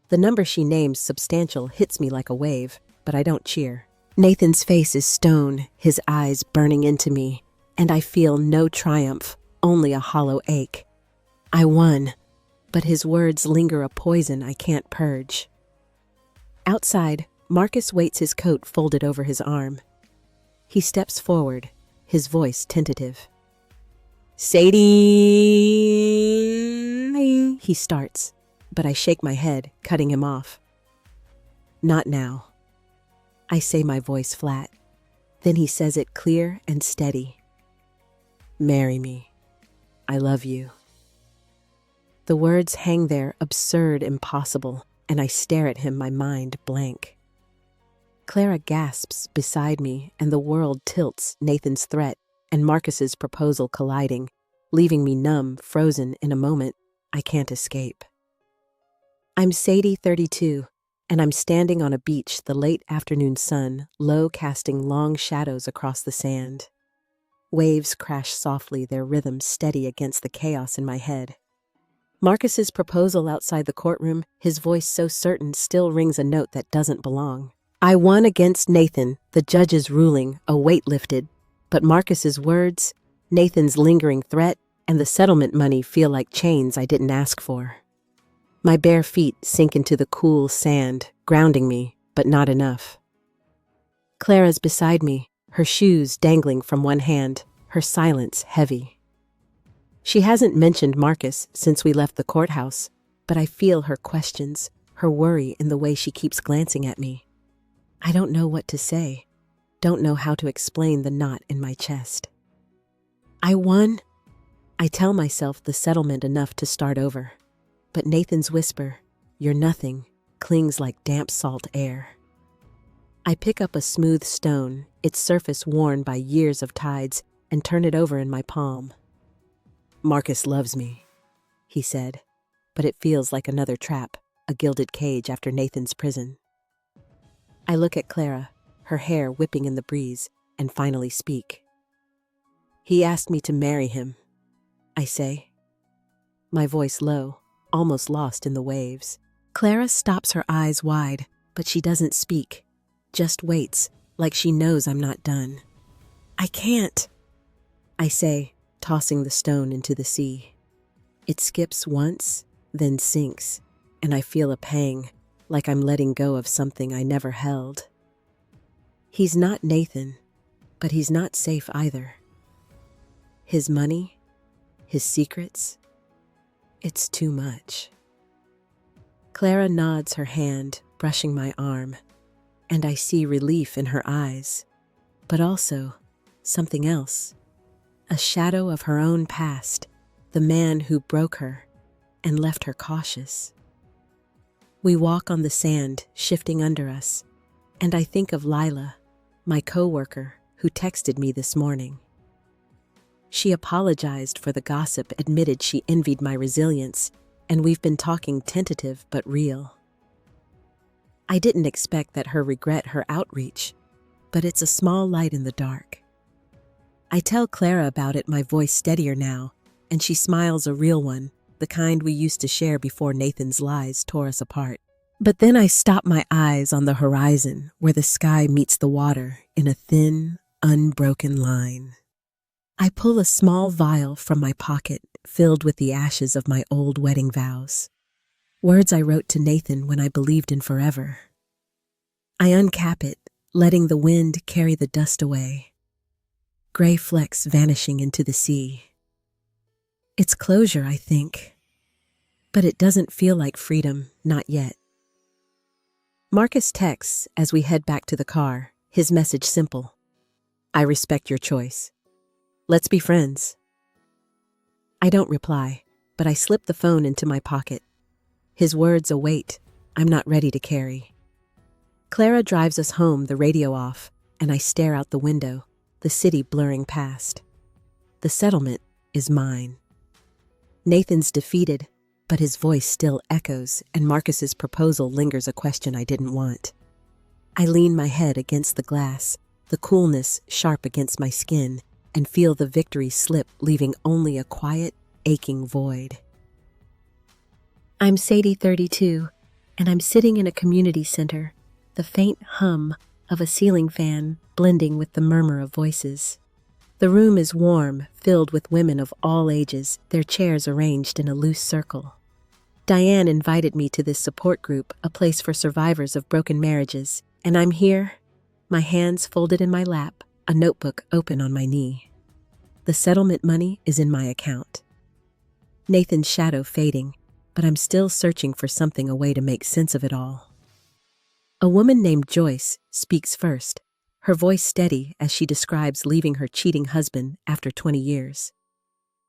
The number she names, substantial, hits me like a wave, but I don't cheer. Nathan's face is stone, his eyes burning into me, and I feel no triumph, only a hollow ache. I won, but his words linger, a poison I can't purge. Outside, Marcus waits, his coat folded over his arm. He steps forward, his voice tentative. Sadie, he starts, but I shake my head, cutting him off. Not now. I say, my voice flat. Then he says it clear and steady. Marry me. I love you. The words hang there, absurd, impossible, and I stare at him, my mind blank. Clara gasps beside me, and the world tilts, Nathan's threat and Marcus's proposal colliding, leaving me numb, frozen in a moment I can't escape. I'm Sadie, 32, and I'm standing on a beach, the late afternoon sun, low, casting long shadows across the sand. Waves crash softly, their rhythm steady against the chaos in my head. Marcus's proposal outside the courtroom, his voice so certain, still rings a note that doesn't belong. I won against Nathan, the judge's ruling, a weight lifted, but Marcus's words, Nathan's lingering threat, and the settlement money feel like chains I didn't ask for. My bare feet sink into the cool sand, grounding me, but not enough. Clara's beside me, her shoes dangling from one hand, her silence heavy. She hasn't mentioned Marcus since we left the courthouse, but I feel her questions, her worry in the way she keeps glancing at me. I don't know what to say, don't know how to explain the knot in my chest. I won. I tell myself the settlement enough to start over. But Nathan's whisper, "You're nothing," clings like damp salt air. I pick up a smooth stone, its surface worn by years of tides, and turn it over in my palm. "Marcus loves me," he said, but it feels like another trap, a gilded cage after Nathan's prison. I look at Clara, her hair whipping in the breeze, and finally speak. "He asked me to marry him," I say, my voice low, almost lost in the waves. Clara stops her eyes wide, but she doesn't speak, just waits, like she knows I'm not done. "I can't," I say, tossing the stone into the sea. It skips once, then sinks, and I feel a pang, like I'm letting go of something I never held. He's not Nathan, but he's not safe either. His money, his secrets, it's too much. Clara nods her hand, brushing my arm, and I see relief in her eyes, but also something else. A shadow of her own past, the man who broke her and left her cautious. We walk on the sand, shifting under us, and I think of Lila, my coworker, who texted me this morning. She apologized for the gossip, admitted she envied my resilience, and we've been talking tentative but real. I didn't expect that her regret her outreach, but it's a small light in the dark. I tell Clara about it, my voice steadier now, and she smiles, a real one, the kind we used to share before Nathan's lies tore us apart. But then I stop my eyes on the horizon, where the sky meets the water in a thin, unbroken line. I pull a small vial from my pocket, filled with the ashes of my old wedding vows. Words I wrote to Nathan when I believed in forever. I uncap it, letting the wind carry the dust away. Gray flecks vanishing into the sea. It's closure, I think. But it doesn't feel like freedom, not yet. Marcus texts as we head back to the car, his message simple. "I respect your choice. Let's be friends." I don't reply, but I slip the phone into my pocket. His words a weight I'm not ready to carry. Clara drives us home, the radio off, and I stare out the window, the city blurring past. The settlement is mine. Nathan's defeated, but his voice still echoes, and Marcus's proposal lingers, a question I didn't want. I lean my head against the glass, the coolness sharp against my skin, and feel the victory slip, leaving only a quiet, aching void. I'm Sadie, 32, and I'm sitting in a community center, the faint hum of a ceiling fan blending with the murmur of voices. The room is warm, filled with women of all ages, their chairs arranged in a loose circle. Diane invited me to this support group, a place for survivors of broken marriages, and I'm here, my hands folded in my lap, a notebook open on my knee. The settlement money is in my account. Nathan's shadow fading, but I'm still searching for something, a way to make sense of it all. A woman named Joyce speaks first, her voice steady as she describes leaving her cheating husband after 20 years.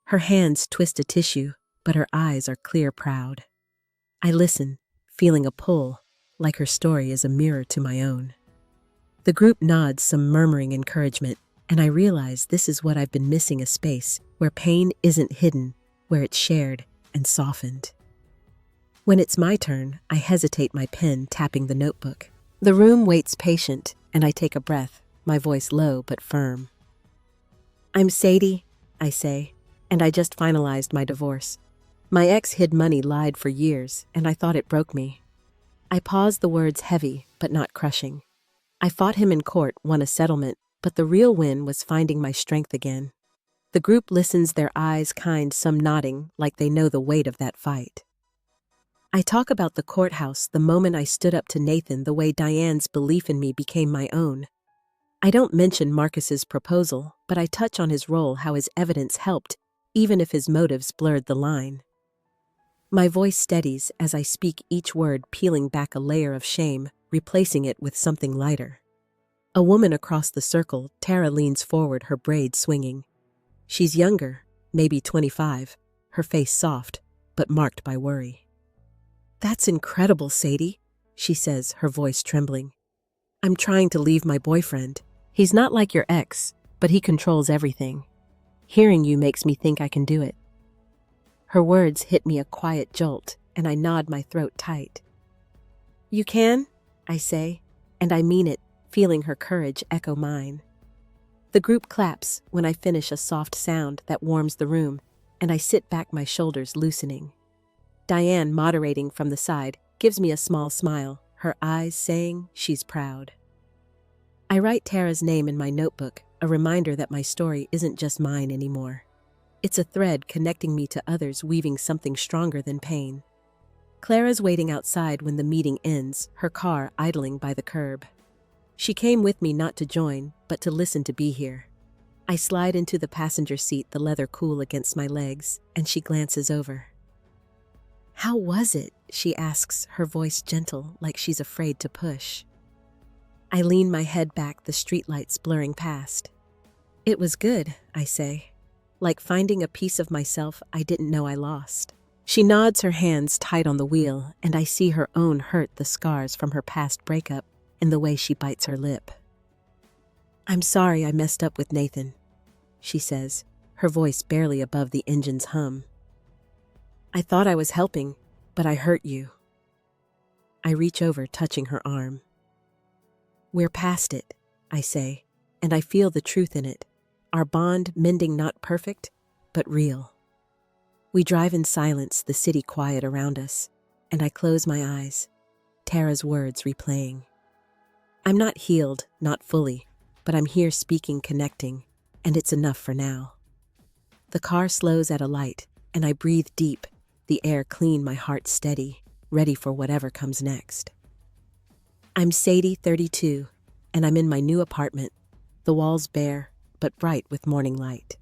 Her hands twist a tissue, but her eyes are clear, proud. I listen, feeling a pull, like her story is a mirror to my own. The group nods, some murmuring encouragement, and I realize this is what I've been missing, a space where pain isn't hidden, where it's shared and softened. When it's my turn, I hesitate, my pen tapping the notebook. The room waits patient, and I take a breath, my voice low but firm. I'm Sadie, I say, and I just finalized my divorce. My ex hid money, lied for years, and I thought it broke me. I pause, the words heavy but not crushing. I fought him in court, won a settlement, but the real win was finding my strength again. The group listens, their eyes kind, some nodding like they know the weight of that fight. I talk about the courthouse, the moment I stood up to Nathan, the way Diane's belief in me became my own. I don't mention Marcus's proposal, but I touch on his role, how his evidence helped, even if his motives blurred the line. My voice steadies as I speak, each word peeling back a layer of shame, replacing it with something lighter. A woman across the circle, Tara, leans forward, her braids swinging. She's younger, maybe 25, her face soft, but marked by worry. "That's incredible, Sadie," she says, her voice trembling. "I'm trying to leave my boyfriend. He's not like your ex, but he controls everything. Hearing you makes me think I can do it." Her words hit me a quiet jolt, and I nod my throat tight. "You can?" I say, and I mean it, feeling her courage echo mine. The group claps when I finish a soft sound that warms the room, and I sit back, my shoulders loosening. Diane, moderating from the side, gives me a small smile, her eyes saying she's proud. I write Tara's name in my notebook, a reminder that my story isn't just mine anymore. It's a thread connecting me to others, weaving something stronger than pain. Clara's waiting outside when the meeting ends, her car idling by the curb. She came with me not to join, but to listen, to be here. I slide into the passenger seat, the leather cool against my legs, and she glances over. "How was it?" she asks, her voice gentle, like she's afraid to push. I lean my head back, the streetlights blurring past. "It was good," I say, like finding a piece of myself I didn't know I lost. She nods, her hands tight on the wheel, and I see her own hurt, the scars from her past breakup, in the way she bites her lip. "I'm sorry I messed up with Nathan," she says, her voice barely above the engine's hum. "I thought I was helping, but I hurt you." I reach over, touching her arm. "We're past it," I say, and I feel the truth in it. Our bond mending, not perfect, but real. We drive in silence, the city quiet around us, and I close my eyes, Tara's words replaying. I'm not healed, not fully, but I'm here speaking, connecting, and it's enough for now. The car slows at a light, and I breathe deep, the air clean, my heart steady, ready for whatever comes next. I'm Sadie, 32, and I'm in my new apartment, the walls bare, but bright with morning light.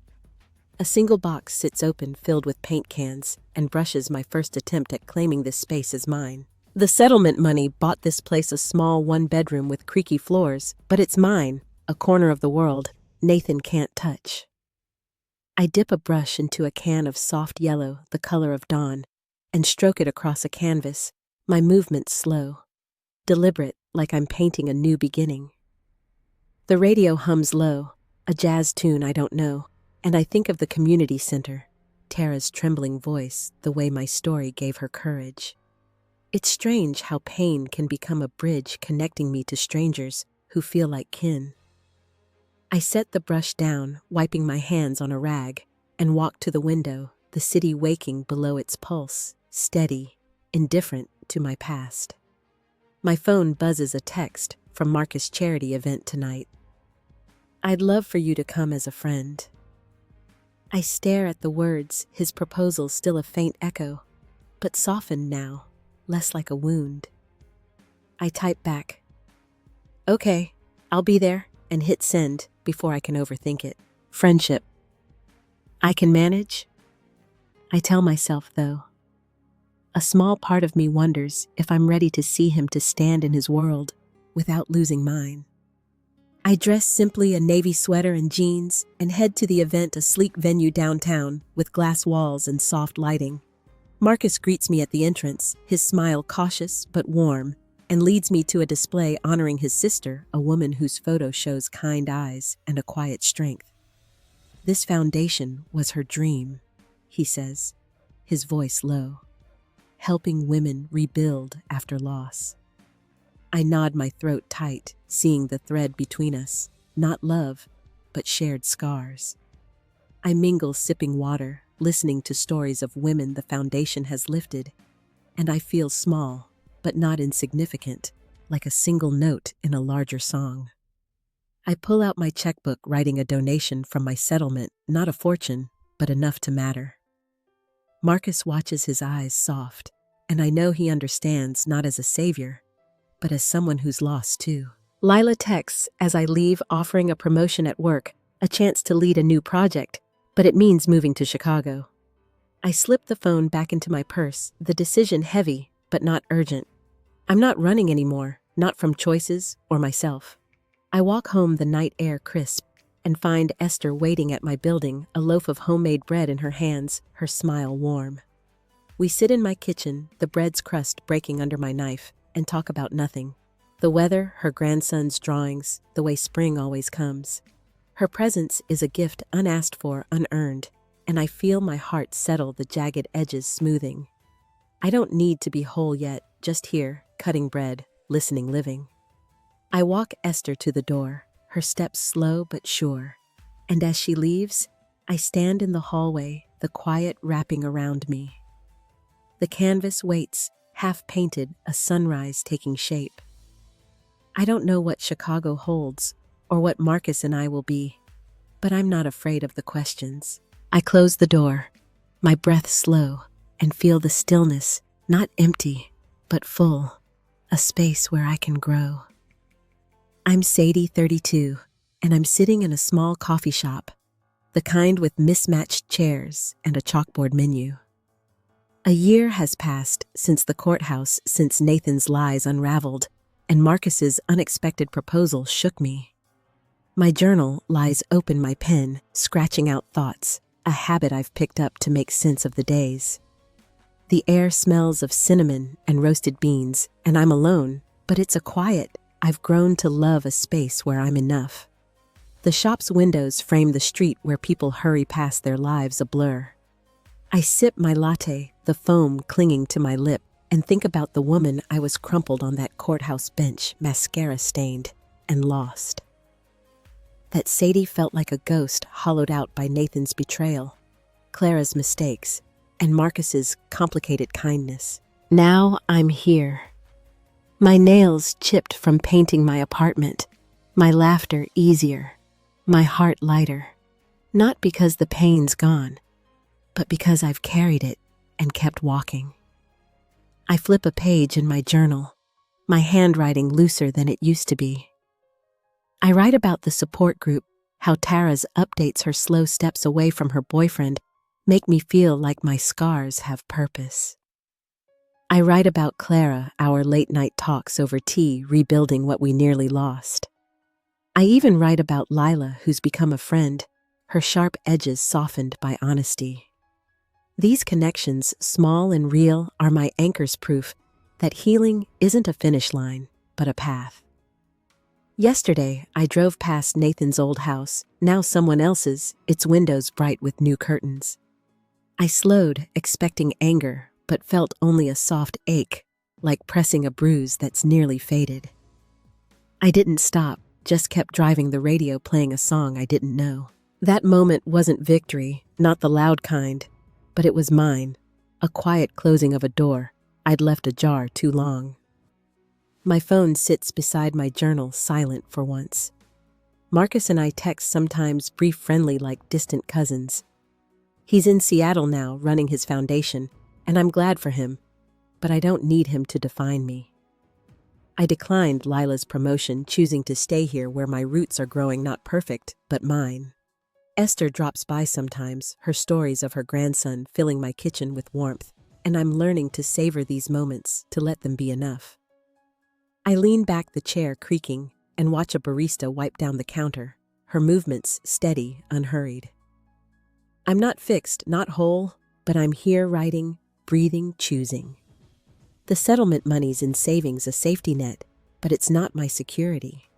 A single box sits open, filled with paint cans and brushes, my first attempt at claiming this space as mine. The settlement money bought this place a small one-bedroom with creaky floors, but it's mine, a corner of the world Nathan can't touch. I dip a brush into a can of soft yellow, the color of dawn, and stroke it across a canvas, my movements slow, deliberate, like I'm painting a new beginning. The radio hums low, a jazz tune I don't know, and I think of the community center, Tara's trembling voice, the way my story gave her courage. It's strange how pain can become a bridge connecting me to strangers who feel like kin. I set the brush down, wiping my hands on a rag, and walk to the window, the city waking below its pulse, steady, indifferent to my past. My phone buzzes, a text from Marcus' charity event tonight. "I'd love for you to come as a friend." I stare at the words, his proposal still a faint echo, but softened now, less like a wound. I type back, "Okay, I'll be there," and hit send before I can overthink it. Friendship. I can manage? I tell myself, though. A small part of me wonders if I'm ready to see him, to stand in his world without losing mine. I dress simply, a navy sweater and jeans, and head to the event, a sleek venue downtown with glass walls and soft lighting. Marcus greets me at the entrance, his smile cautious but warm, and leads me to a display honoring his sister, a woman whose photo shows kind eyes and a quiet strength. "This foundation was her dream," he says, his voice low, "helping women rebuild after loss." I nod, my throat tight, seeing the thread between us, not love, but shared scars. I mingle, sipping water, listening to stories of women the foundation has lifted, and I feel small, but not insignificant, like a single note in a larger song. I pull out my checkbook, writing a donation from my settlement, not a fortune, but enough to matter. Marcus watches, his eyes soft, and I know he understands, not as a savior, but as someone who's lost too. Lila texts as I leave, offering a promotion at work, a chance to lead a new project, but it means moving to Chicago. I slip the phone back into my purse, the decision heavy, but not urgent. I'm not running anymore, not from choices or myself. I walk home, the night air crisp, and find Esther waiting at my building, a loaf of homemade bread in her hands, her smile warm. We sit in my kitchen, the bread's crust breaking under my knife, and talk about nothing. The weather, her grandson's drawings, the way spring always comes. Her presence is a gift unasked for, unearned, and I feel my heart settle, the jagged edges smoothing. I don't need to be whole yet, just here, cutting bread, listening, living. I walk Esther to the door, her steps slow but sure, and as she leaves, I stand in the hallway, the quiet wrapping around me. The canvas waits, half painted, a sunrise taking shape. I don't know what Chicago holds, or what Marcus and I will be, but I'm not afraid of the questions. I close the door, my breath slow, and feel the stillness, not empty, but full, a space where I can grow. I'm Sadie, 32, and I'm sitting in a small coffee shop, the kind with mismatched chairs and a chalkboard menu. A year has passed since the courthouse, since Nathan's lies unraveled, and Marcus's unexpected proposal shook me. My journal lies open, my pen, scratching out thoughts, a habit I've picked up to make sense of the days. The air smells of cinnamon and roasted beans, and I'm alone, but it's a quiet. I've grown to love a space where I'm enough. The shop's windows frame the street where people hurry past, their lives a blur. I sip my latte, the foam clinging to my lip, and think about the woman I was, crumpled on that courthouse bench, mascara stained and lost. That Sadie felt like a ghost hollowed out by Nathan's betrayal, Clara's mistakes, and Marcus's complicated kindness. Now I'm here. My nails chipped from painting my apartment, my laughter easier, my heart lighter. Not because the pain's gone, but because I've carried it and kept walking. I flip a page in my journal, my handwriting looser than it used to be. I write about the support group, how Tara's updates, her slow steps away from her boyfriend, make me feel like my scars have purpose. I write about Clara, our late-night talks over tea, rebuilding what we nearly lost. I even write about Lila, who's become a friend, her sharp edges softened by honesty. These connections, small and real, are my anchors, proof that healing isn't a finish line, but a path. Yesterday, I drove past Nathan's old house, now someone else's, its windows bright with new curtains. I slowed, expecting anger, but felt only a soft ache, like pressing a bruise that's nearly faded. I didn't stop, just kept driving, the radio playing a song I didn't know. That moment wasn't victory, not the loud kind, but it was mine, a quiet closing of a door I'd left ajar too long. My phone sits beside my journal, silent for once. Marcus and I text sometimes, brief, friendly, like distant cousins. He's in Seattle now, running his foundation, and I'm glad for him, but I don't need him to define me. I declined Lila's promotion, choosing to stay here where my roots are growing, not perfect, but mine. Esther drops by sometimes, her stories of her grandson filling my kitchen with warmth, and I'm learning to savor these moments, to let them be enough. I lean back, the chair creaking, and watch a barista wipe down the counter, her movements steady, unhurried. I'm not fixed, not whole, but I'm here writing, breathing, choosing. The settlement money's in savings, a safety net, but it's not my security.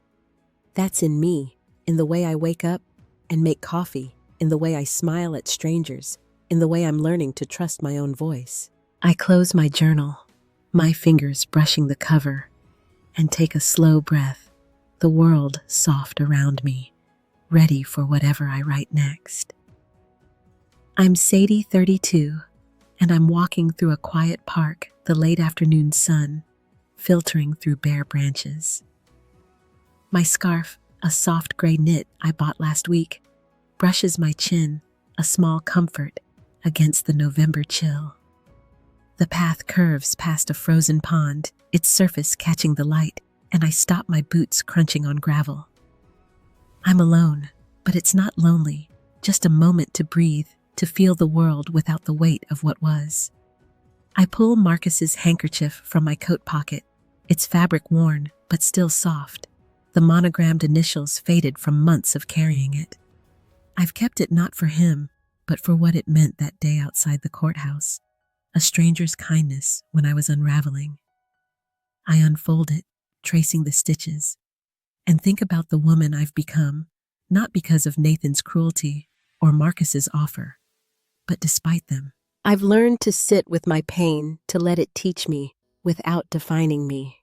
That's in me, in the way I wake up and make coffee, in the way I smile at strangers, in the way I'm learning to trust my own voice. I close my journal, my fingers brushing the cover, and take a slow breath, the world soft around me, ready for whatever I write next. I'm Sadie, 32, and I'm walking through a quiet park, the late afternoon sun filtering through bare branches. My scarf, a soft gray knit I bought last week, brushes my chin, a small comfort against the November chill. The path curves past a frozen pond, its surface catching the light, and I stop, my boots crunching on gravel. I'm alone, but it's not lonely, just a moment to breathe, to feel the world without the weight of what was. I pull Marcus's handkerchief from my coat pocket, its fabric worn, but still soft. The monogrammed initials faded from months of carrying it. I've kept it not for him, but for what it meant that day outside the courthouse. A stranger's kindness when I was unraveling. I unfold it, tracing the stitches, and think about the woman I've become, not because of Nathan's cruelty or Marcus's offer, but despite them. I've learned to sit with my pain, to let it teach me without defining me.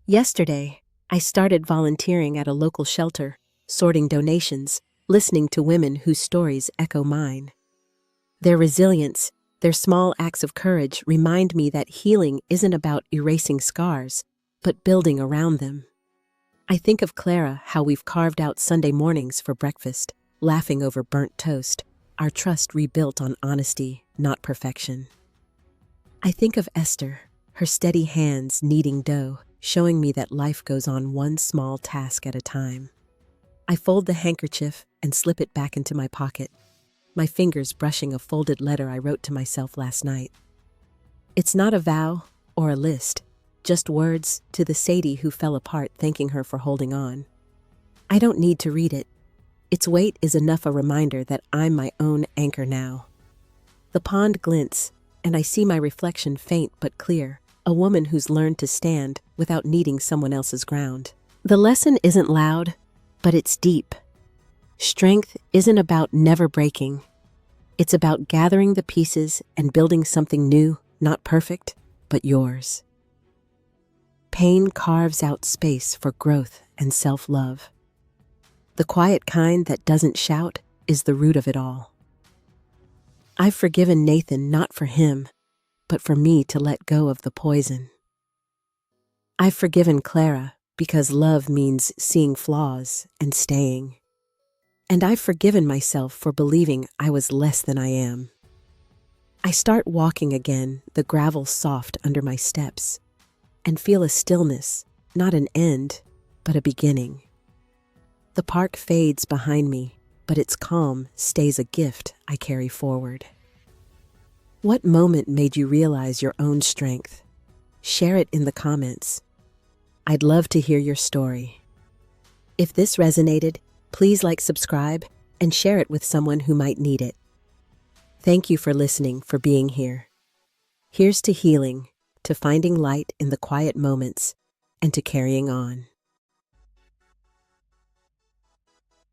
Yesterday, I started volunteering at a local shelter, sorting donations, listening to women whose stories echo mine. Their resilience, their small acts of courage remind me that healing isn't about erasing scars, but building around them. I think of Clara, how we've carved out Sunday mornings for breakfast, laughing over burnt toast, our trust rebuilt on honesty, not perfection. I think of Esther, her steady hands kneading dough, showing me that life goes on one small task at a time. I fold the handkerchief and slip it back into my pocket, my fingers brushing a folded letter I wrote to myself last night. It's not a vow or a list, just words to the Sadie who fell apart, thanking her for holding on. I don't need to read it. Its weight is enough a reminder that I'm my own anchor now. The pond glints, and I see my reflection faint but clear, a woman who's learned to stand without needing someone else's ground. The lesson isn't loud, but it's deep. Strength isn't about never breaking. It's about gathering the pieces and building something new, not perfect, but yours. Pain carves out space for growth and self-love. The quiet kind that doesn't shout is the root of it all. I've forgiven Nathan not for him, but for me to let go of the poison. I've forgiven Clara because love means seeing flaws and staying. And I've forgiven myself for believing I was less than I am. I start walking again, the gravel soft under my steps, and feel a stillness, not an end, but a beginning. The park fades behind me, but its calm stays a gift I carry forward. What moment made you realize your own strength? Share it in the comments. I'd love to hear your story. If this resonated, please subscribe, and share it with someone who might need it. Thank you for listening, for being here. Here's to healing, to finding light in the quiet moments, and to carrying on.